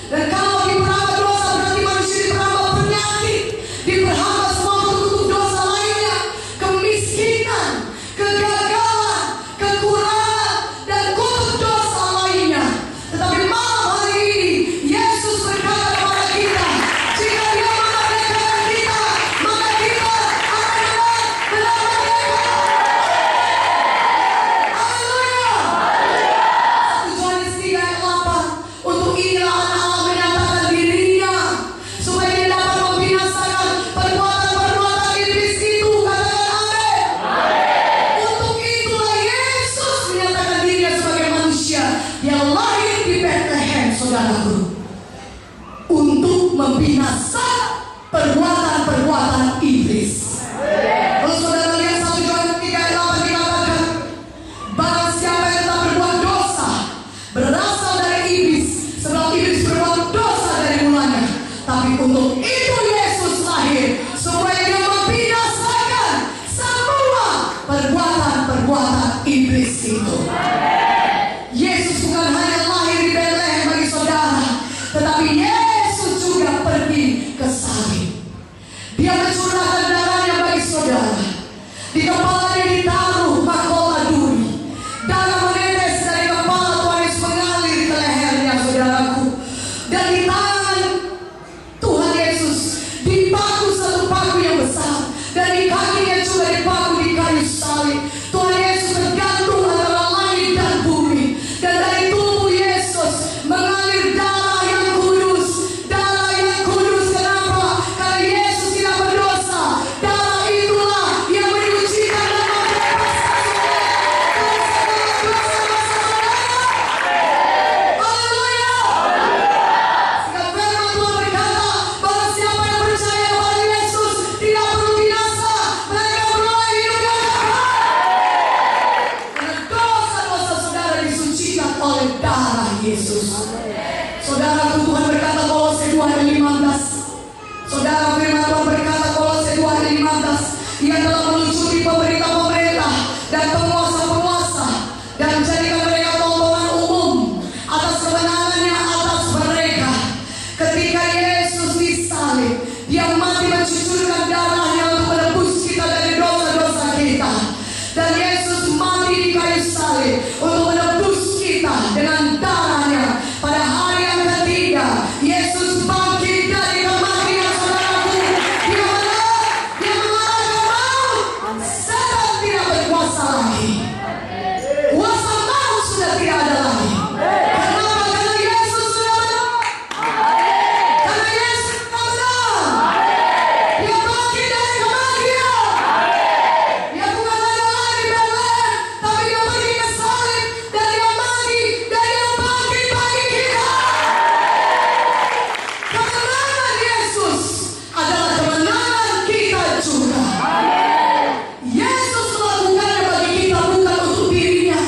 Dan kalau diperhamba dosa berarti manusia diperhamba penyakit, diperhamba semua bentuk dosa lainnya, kemiskinan, kegagalan, kekurangan, dan kutuk dosa lainnya. Tetapi malam hari ini Yesus berkata kepada kita, jika Dia memerdekakan kita, maka kita akan benar-benar merdeka. Haleluya. 1 Yohanes 3 ayat 8. Untuk inilah anak Allah menyatakan dirinya, supaya Dia dapat membinasakan perbuatan-perbuatan iblis itu. Katakan amin. Untuk itulah Yesus menyatakan dirinya sebagai manusia. Dia lahir di Bethlehem, saudaraku, untuk membinasakan perbuatan-perbuatan iblis. Kalau saudara lihat 1 Yohanes 3 ayat 8 dikatakan, barang siapa yang telah berbuat dosa berasal dari iblis, sebab iblis berbuat dosa dari mulanya. Tapi untuk itu Yesus lahir, supaya Dia membinasakan semua perbuatan-perbuatan iblis itu. Yesus bukan hanya lahir di Bethlehem bagi saudara, tetapi Yesus juga pergi ke salib. Dia mencurahkan darahnya bagi saudara. Di kepalanya ditaruh mahkota duri. Darah menetes dari kepala Tuhan Yesus mengalir ke lehernya, saudaraku. Dan di tangan Tuhan Yesus dipaku satu paku yang besar, dan di kakinya juga dipaku di kayu salib. Tuhan Yesus tergantung antara langit dan bumi. Dan dari tubuh Yesus mengalir darah yang kudus. Darah yang kudus, kenapa? Karena Yesus tidak berdosa. Darah itulah yang menyucikan dan membebaskan Haleluya. Sehingga firman Tuhan berkata, barang siapa yang percaya kepada Yesus tidak perlu binasa, mereka beroleh hidup yang kekal. Karena dosa-dosa saudara disucikan oleh darah Yesus. Saudara, Tuhan berkata Kolose 2 ayat 15. Saudara, firman Tuhan berkata Kolose 2 ayat 15, Ia telah melucuti pemerintah-pemerintah dan penguasa-penguasa, dan menjadikan mereka tontonan umum atas kebenarannya atas mereka. Ketika Yesus disalib, Dia mati mencucurkan darahnya untuk menebus kita dari dosa-dosa kita. Dan Yesus mati di kayu salib untuk menebus kita dengan darahnya. Pada hari yang ketiga, Yesus bangkit dari kematian, saudaraku. Dia mengalahkan maut. Setan tidak berkuasa lagi. Kuasa maut sudah tidak ada lagi. Kenapa? Karena Yesus sudah menang. Karena Yesus sudah menang. Dia bangkit dari kematian. Dia bukan hanya lahir di Bethlehem, tapi Dia pergi ke salib, dan Dia mati, dan Dia bangkit bagi kita. Kemenangan Yesus adalah kemenangan kita juga. Yesus melakukannya bagi kita, bukan untuk dirinya,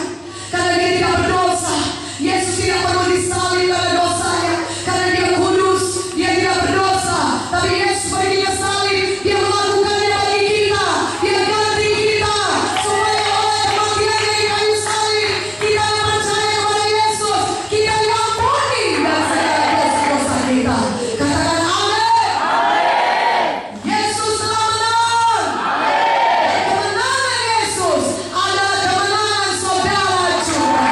karena Dia tidak berdosa. Yesus tidak perlu disalib karena dosanya, karena Dia kudus, Dia tidak berdosa. Tapi Yesus pergi ke salib, Dia melakukannya bagi kita. Dia ganti kita, supaya oleh kematiannya di kayu salib, kita yang percaya kepada Yesus, kita diampuni dari segala dosa-dosa kita. Katakan amin. Yesus telah menang. Dan kemenangan Yesus adalah kemenangan saudara juga.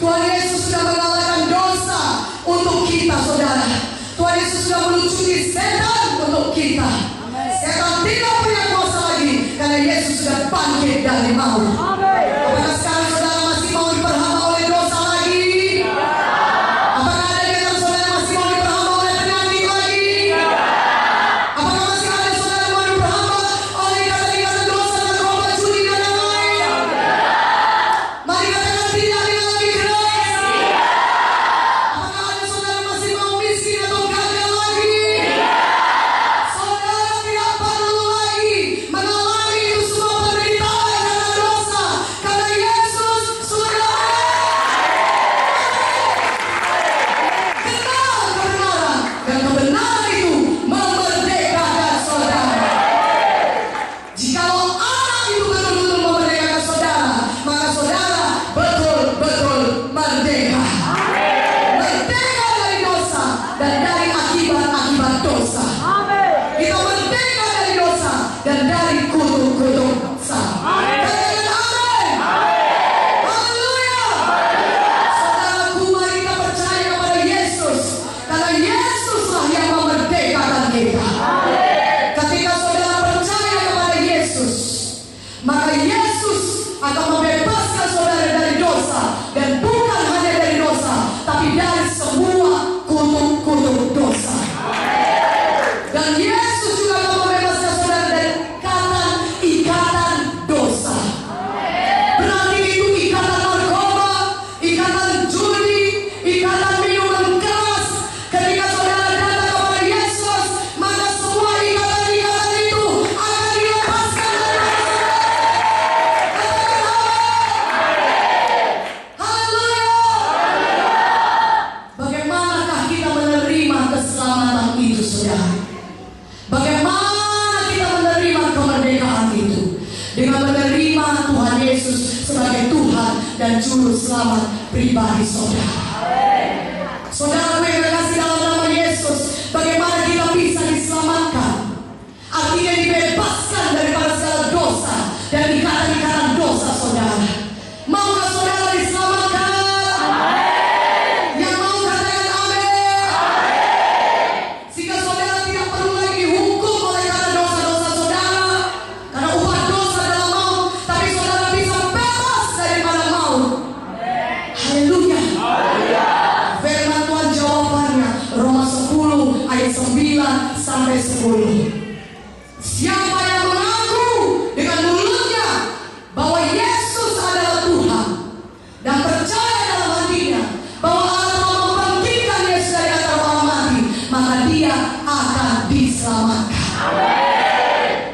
Tuhan Yesus sudah mengalahkan dosa untuk kita, saudara. Tuhan Yesus sudah melucuti setan untuk kita. Setan tidak punya kuasa lagi, karena Yesus sudah bangkit dari maut. Apakah sekarang saudara masih mau diperhamba oleh dosa lagi? Apakah ada di antara saudara yang masih mau diperhamba oleh penyakit lagi? Apakah masih ada saudara yang mau diperhamba oleh ikatan-ikatan dosa dan roba judi dan lain-lain? Mari katakan tidak dengan lebih keras. Apakah ada saudara yang masih mau miskin atau gagal lagi? Saudara tidak Yesus sebagai Tuhan dan Juru Selamat pribadi saudara. Saudara yang terkasih dalam nama Yesus, bagaimana kita bisa diselamatkan? Artinya dibebaskan daripada segala dosa dan ikatan-ikatan dosa saudara. Maukah saudara diselamatkan? Yang mau katakan amin. Sehingga saudara tidak perlu lagi dihukum oleh karena dosa-dosa saudara, karena upah dosa adalah maut, tapi saudara bisa bebas daripada maut. Haleluya. Firman Tuhan jawabannya Roma 10 ayat 9 sampai 10. Siapa yang mengaku dengan mulutnya bahwa Yesus adalah Tuhan dan percaya dalam hatinya bahwa Allah telah membangkitkan Yesus dari antara orang mati, maka dia akan diselamatkan.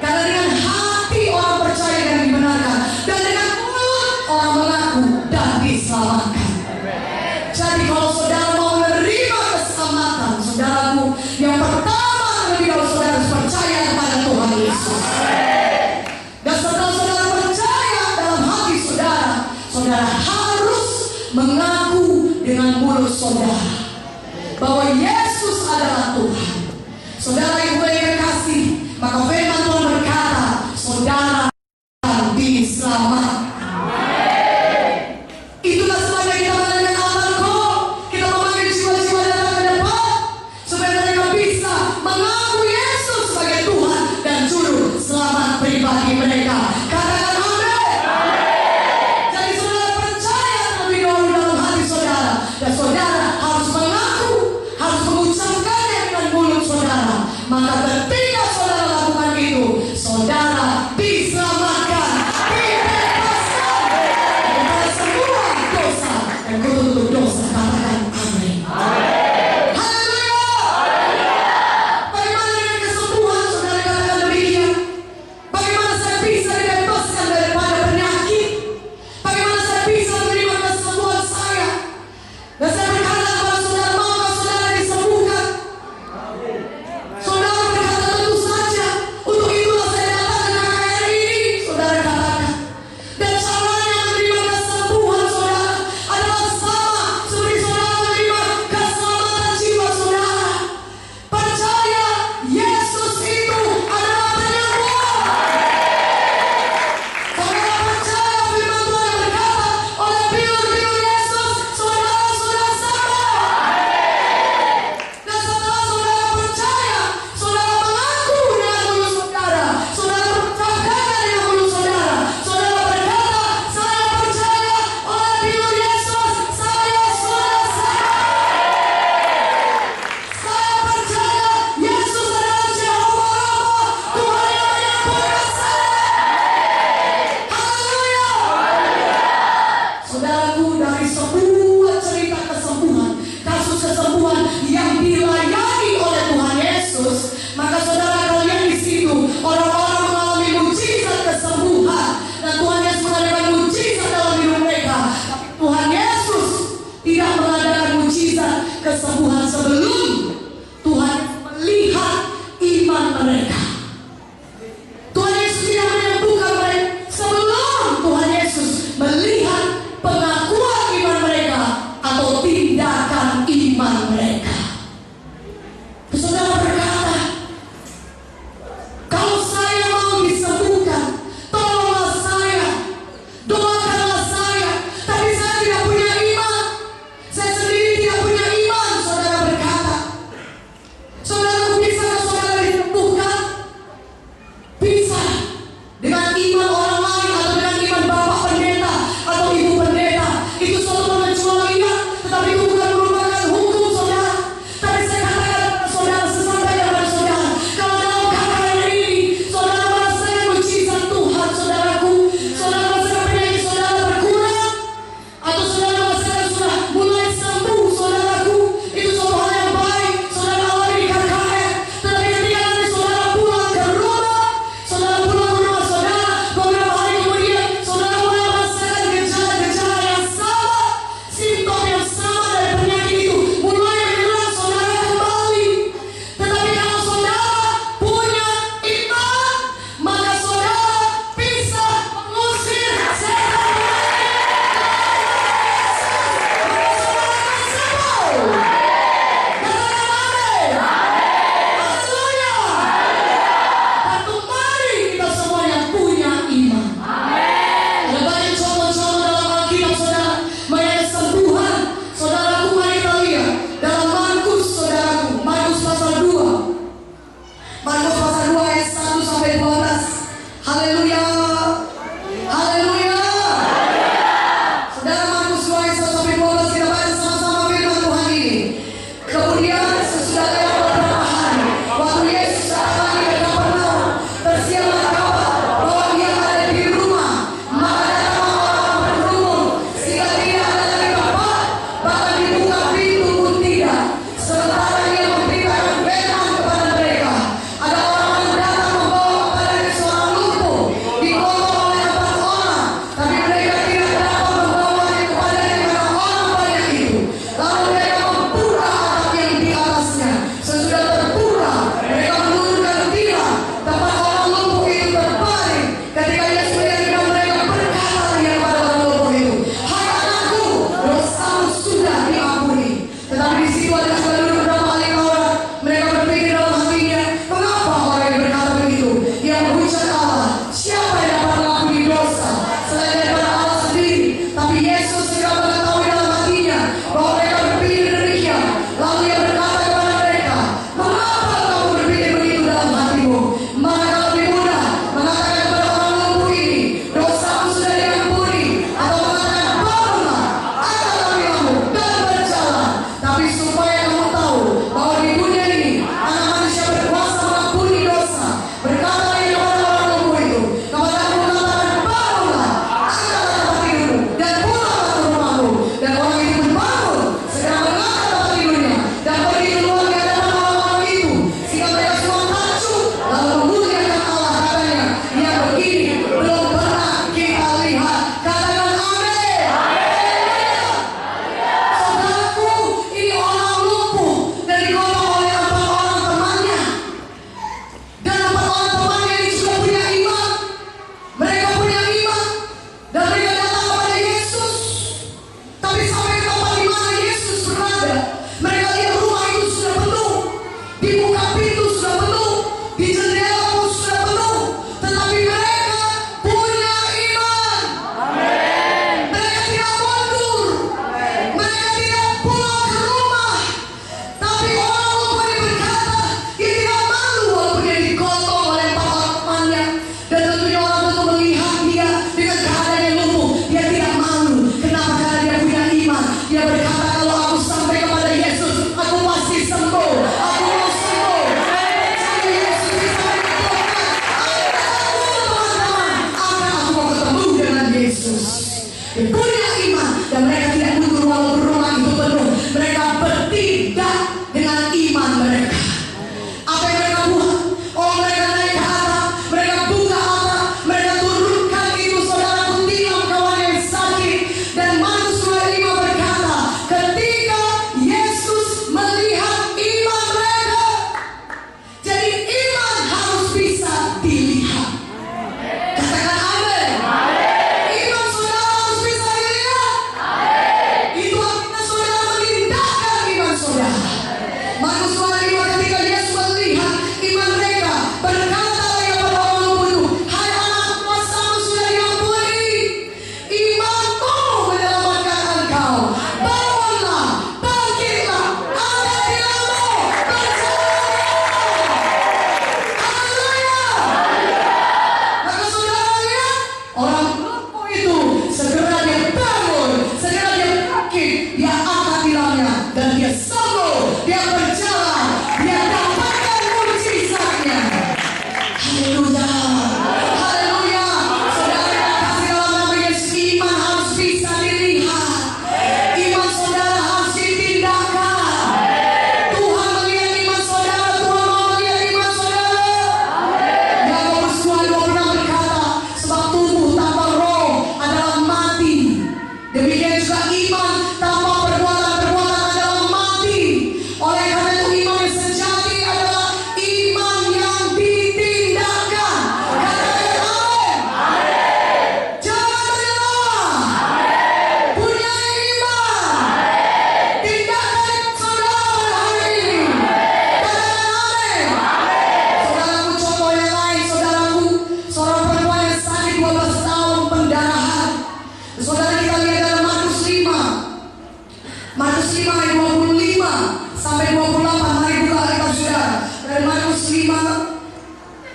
Karena dengan hati orang percaya dan dibenarkan, dan dengan mulut orang mengaku dan diselamatkan. Jadi kalau saudara mau menerima keselamatan, saudaraku, yang pertama lebih dahulu saudara harus percaya kepada Tuhan Yesus. Dan setelah saudara percaya dalam hati saudara, saudara harus mengaku dengan mulut saudara bahwa Yesus adalah Tuhan. Saudara ibu yang terkasih, maka firman Tuhan berkata, saudara akan diselamatkan. Itulah sebabnya kita mengadakan altar call. Kita memanggil jiwa-jiwa datang ke depan supaya mereka bisa mengaku Yesus sebagai Tuhan dan Juru Selamat pribadi mereka. Katakan amin. Jadi saudara percaya terlebih dahulu dalam hati saudara, dan saudara harus mengaku, harus mengucapkannya dengan mulut saudara. Maka ketika saudara lakukan itu, saudara diselamatkan, dibebaskan daripada semua dosa dan kutuk dosa. Katakan amin. Haleluya. Bagaimana dengan kesembuhan? Saudara katakan demikian. Bagaimana saya bisa dibebaskan daripada penyakit? Bagaimana saya bisa menerima kesembuhan saya? Dan saya berkata kepada saudara, maukah saudara disembuhkan? Saudara berkata, tentu saja. Untuk itulah saya datang ke KKR ini, saudara katakan. Dan caranya menerima kesembuhan saudara adalah sama seperti saudara menerima keselamatan jiwa saudara. Percaya Yesus itu adalah penyembuh. Saudara percaya firman Tuhan yang berkata, oleh bilur-bilur Yesus saudara sudah sembuh. Dan setelah saudara percaya, saudara mengaku dengan mulut saudara, saudara percaya dengan mulut saudara, saudara berkata, saya percaya oleh bilur Yesus saya sudah sembuh. Saya percaya Yesus adalah Jehovah Rafa, Tuhan yang menyembuhkan saya. Haleluya. Saudaraku, dari sebuah cerita kesembuhan, kasus kesembuhan yang dilayani oleh Tuhan Yesus, maka saudara akan lihat di situ orang-orang mengalami mujizat kesembuhan, dan Tuhan Yesus mengadakan mujizat dalam hidup mereka. Tapi Tuhan Yesus tidak mengadakan mujizat kesembuhan sebelum Tuhan melihat iman mereka. Tuhan Yesus tidak menyembuhkan mereka sebelum Tuhan Yesus melihat pengakuan iman mereka atau tindakan iman mereka. Saudara berkata, kalau saya mau disembuhkan, tolonglah saya, doakanlah saya. Tapi saya tidak punya iman, saya sendiri tidak punya iman. Saudara berkata, saudara, bisakah saudara disembuhkan?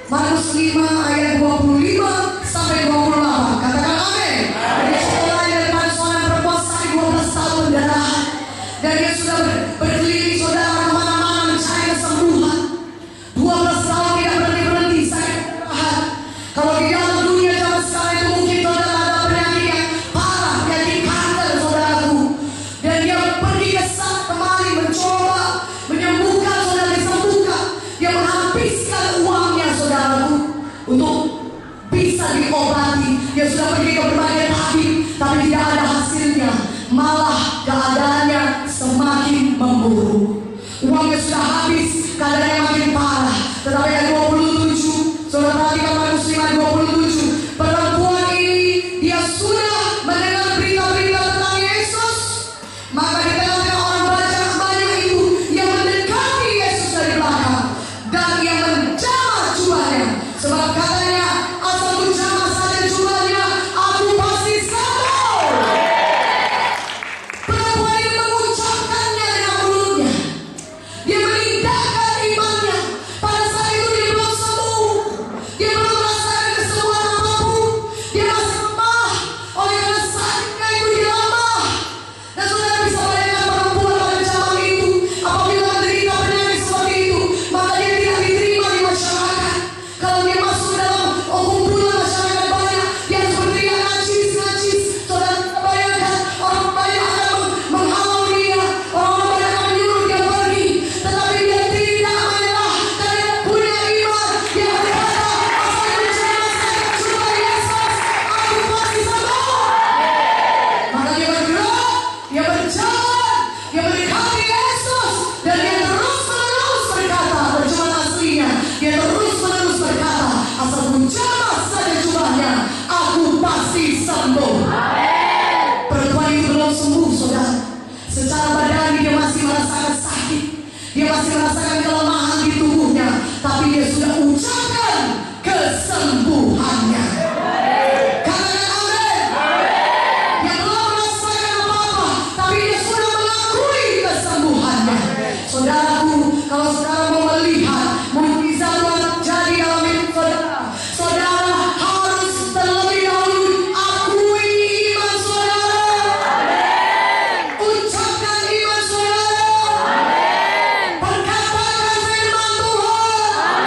Markus 5 ayat 25 sampai 28. Katakan amin. Dia sekolah di depan seorang perempuan sakit 12 tahun pendarahan. Dan dia sudah berkeliling saudara kemana-mana mencari kesembuhan. 12 tahun tidak berhenti-berhenti sakit pendarahan. Kalau di dalam dunia zaman sekarang itu mungkin saudara ada penyakit yang parah, penyakit kanker saudaraku. Dan dia pergi ke sana kemari mencoba menyembuhkan saudara, disembuhkan. Dia menghabiskan uangnya saudaraku untuk bisa diobati. Dia sudah pergi ke berbagai tabib, tapi tidak ada hasilnya. Malah keadaannya semakin memburuk. Uangnya sudah habis, keadaannya makin parah. Tetapi ayat 27, saudara perhatikan Markus 5:27. Perempuan ini dia sudah mendengar berita-berita tentang Yesus. Maka di tengah-tengah orang banyak itu yang mendekati Yesus dari belakang dan yang menjamah jubahnya. Sebab katanya, asal ku jamah saja jubahnya, aku pasti sembuh. Perempuan ini mengucapkannya dengan mulutnya. Dia menindakkan imannya. Pada saat itu dia belum sembuh. Dia belum merasakan kesembuhan apapun. Dia masih lemah. Oleh karena sakitnya itu dia lemah. Dan saudara bisa bayangkan perempuan pada zaman itu, apabila menderita penyakit seperti itu, maka dia tidak diterima di masyarakat. Kalau dia masuk dalam kumpulan masyarakat banyak, dia harus berteriak najis. Saudara bisa bayangkan orang banyak akan menghalau dia, orang banyak akan menyuruh dia pergi. Tetapi dia tidak menyerah, karena dia punya iman. Dia berkata, asal ku jamah saja jubah Yesus, aku pasti sembuh. Maka dia bergerak, dia berjalan, dia mendekati Yesus, dan dia terus-menerus berkata, terjemahan aslinya, dia terus-menerus berkata, asal ku jamah saja jubahnya, aku pasti sembuh. Perempuan itu belum sembuh, saudara. Secara badani dia masih merasakan sakit, dia masih merasakan kelemahan di tubuhnya, tapi dia sudah ucapkan kesembuhannya. Katakan amin. Dia belum merasakan apa-apa, tapi dia sudah mengakui kesembuhannya. Saudaraku, kalau saudara mau melihat mukjizat Tuhan terjadi dalam hidup saudara, saudara harus terlebih dahulu akui iman saudara. Ucapkan iman saudara. Perkatakan firman Tuhan.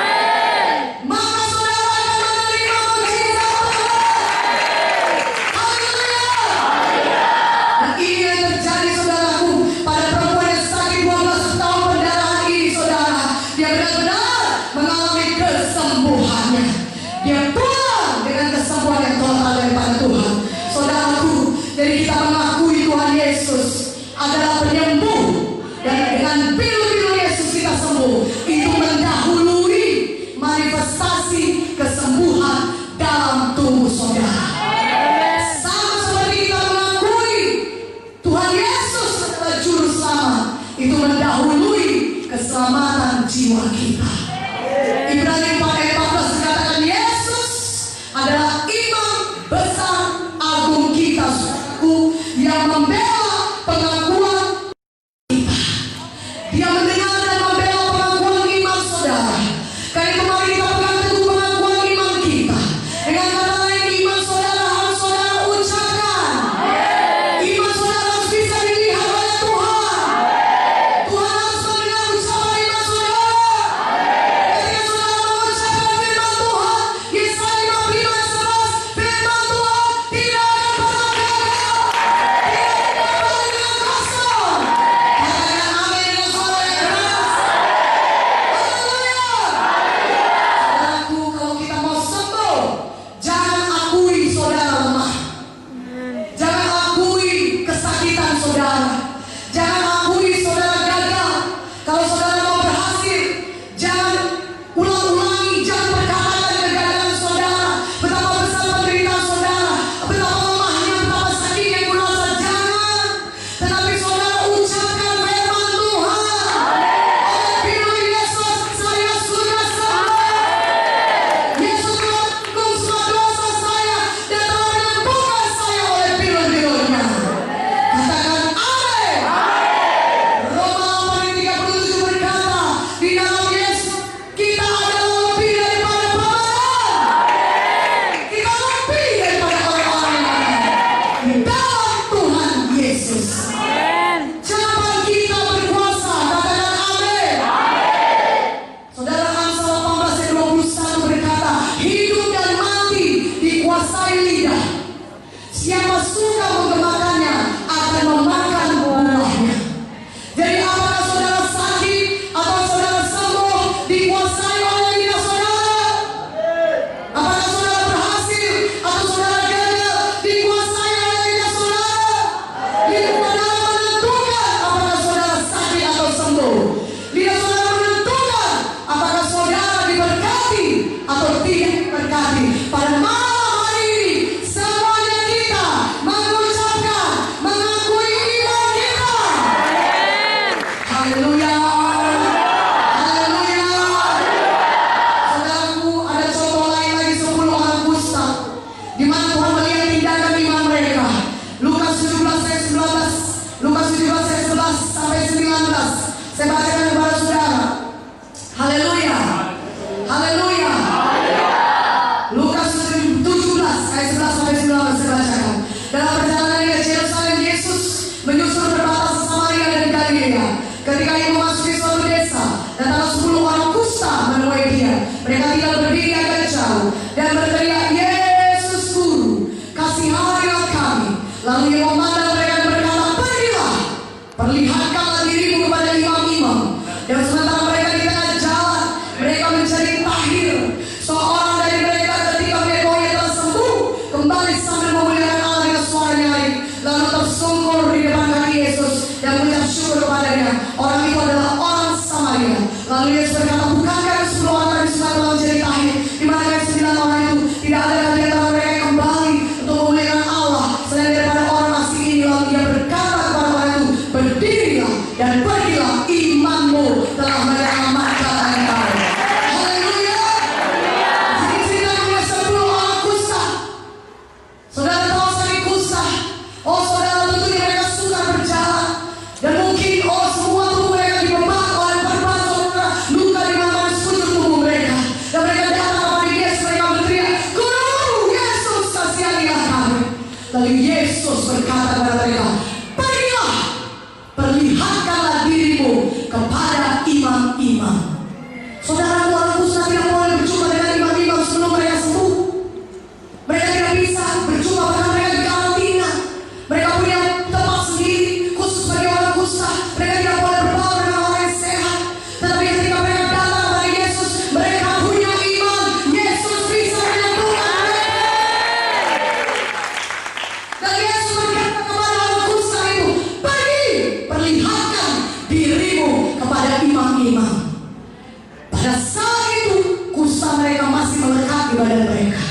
ibadah mereka.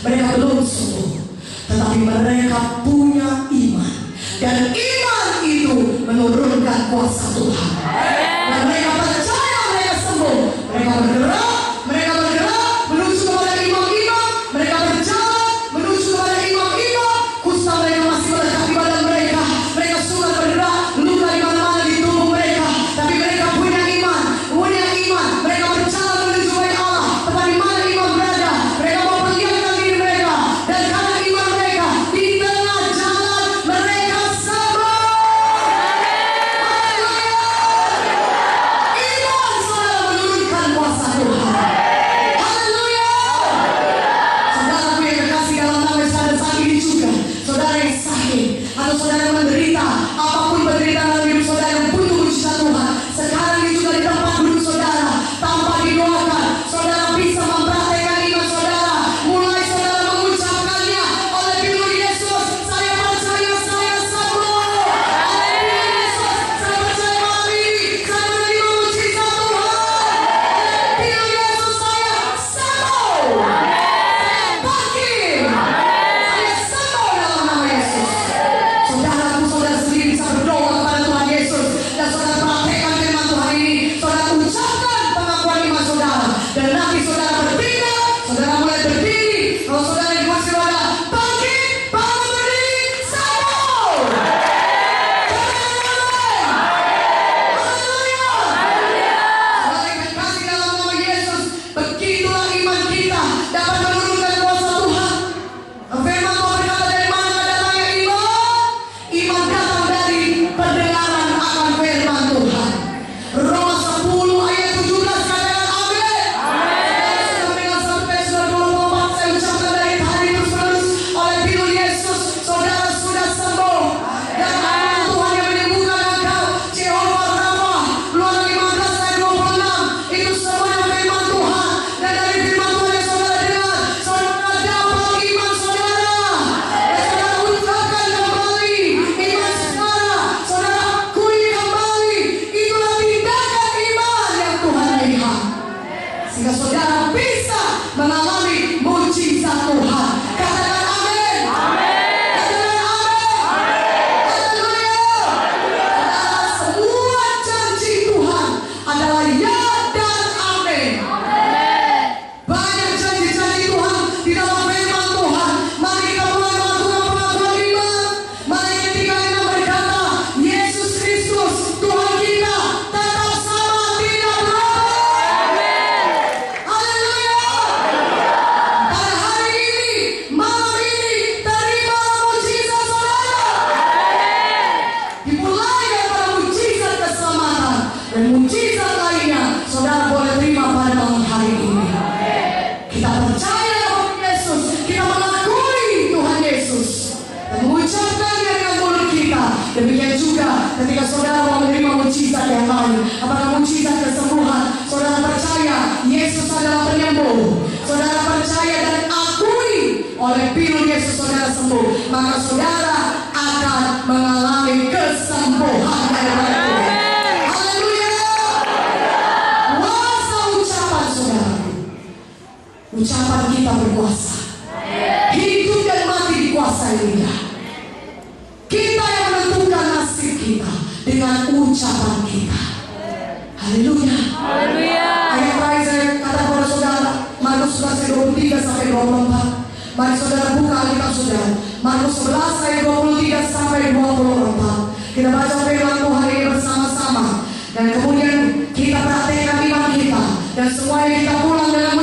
Mereka belum sembuh, tetapi mereka punya iman. Dan iman itu menurunkan kuasa Tuhan. Dan mereka percaya mereka sembuh. Mereka bergerak menuju kepada imam-imam. Mereka berjalan menuju kepada imam-imam. Kusta mereka masih melekat di badan mereka. Mereka suka bergerak, luka di mana-mana di tubuh mereka. Tapi mereka punya iman. Mereka berjalan menuju kepada Allah. Tempat di mana imam berada, mereka memperlihatkan diri mereka. Dan karena iman mereka, di tengah jalan mereka sembuh. Haleluya. Iman saudara menurunkan kuasa Tuhan. Haleluya. Saudaraku yang terkasih dalam nama Yesus, pada saat ini juga saudara yang sakit atau saudara yang menderita, apapun penderitaan dalam hidup saudara yang butuh mujizat Tuhan, sekarang ini juga di tempat duduk saudara, tanpa didoakan, saudara bisa mempraktekkan iman saudara. Mulai saudara mengucapkannya oleh firman Yesus, saya percaya saya sembuh. Oleh firman Yesus, saya percaya malam ini saya menerima mujizat Tuhan. Oleh firman Yesus, saya sembuh. Saya bangkit. Saya sembuh dalam nama Yesus. Saudaraku, saudara sendiri bisa berdoa kepada Tuhan Yesus. Dan saudara praktekkan firman Tuhan ini. Saudara ucapkan pengakuan iman saudara. Dan nanti saudara berpindah, saudara mulai berdiri. Kalau saudara di kursi roda, bangkit, bangun berdiri, sembuh. Haleluya. Saudara yang terkasih dalam nama Yesus, begitulah iman kita dapat menurunkan kuasa Tuhan. Firman Tuhan berkata, dari mana datangnya iman? Iman datang dari pendengaran akan firman Tuhan. Roma 10 ayat 17 katakan amin. Saudara mendengar sampai sudah 24, saya ucapkan dari tadi terus oleh firman Yesus, saudara sudah sembuh. Dan anugerah Tuhan yang menyembuhkan engkau, Jehovah Rafa, Keluaran 15 ayat 26, itu semuanya firman Tuhan. Dan dari firman Tuhan yang saudara dengar, saudara dapat iman saudara. Dan saudara ucapkan kembali iman saudara. Saudara akui kembali, itulah tindakan iman yang Tuhan lihat. Sehingga saudara bisa mengalami mujizat Tuhan. Katakan amin. Katakan amin. Haleluya. Saudara, semua janji Tuhan adalah ya dan amin. Banyak janji-janji Tuhan di dalam firman Tuhan. Mari kita mulai melakukan pengakuan iman. Mari ketika kita berkata, Yesus Kristus Tuhan kita tetap sama, tidak berubah. Haleluya. Pada hari ini, malam ini, terima mujizat saudara. Dimulai daripada mujizat keselamatan dan mujizat lainnya, saudara boleh terima pada malam hari ini. Kita percaya kepada Yesus, kita mengakui Tuhan Yesus dan mengucapkannya dengan mulut kita. Demikian juga ketika saudara mau menerima mujizat yang lain, apakah mujizat kesembuhan, saudara percaya Yesus adalah penyembuh, saudara percaya dan akui oleh firman Yesus saudara sembuh, maka saudara akan mengalami kesembuhan daripada Tuhan. Haleluya. Kuasa ucapan saudaraku, ucapan kita berkuasa. Hidup dan mati dikuasai lidah. Kita yang menentukan nasib kita dengan ucapan kita. Haleluya. Ayat terakhir saya kata kepada saudara, Markus 11 ayat 23 sampai 24. Mari saudara buka Alkitab saudara, Markus 11 ayat 23 sampai 24. Kita baca firman Tuhan ini bersama-sama. Dan kemudian kita praktekkan iman kita. Dan semuanya kita pulang dengan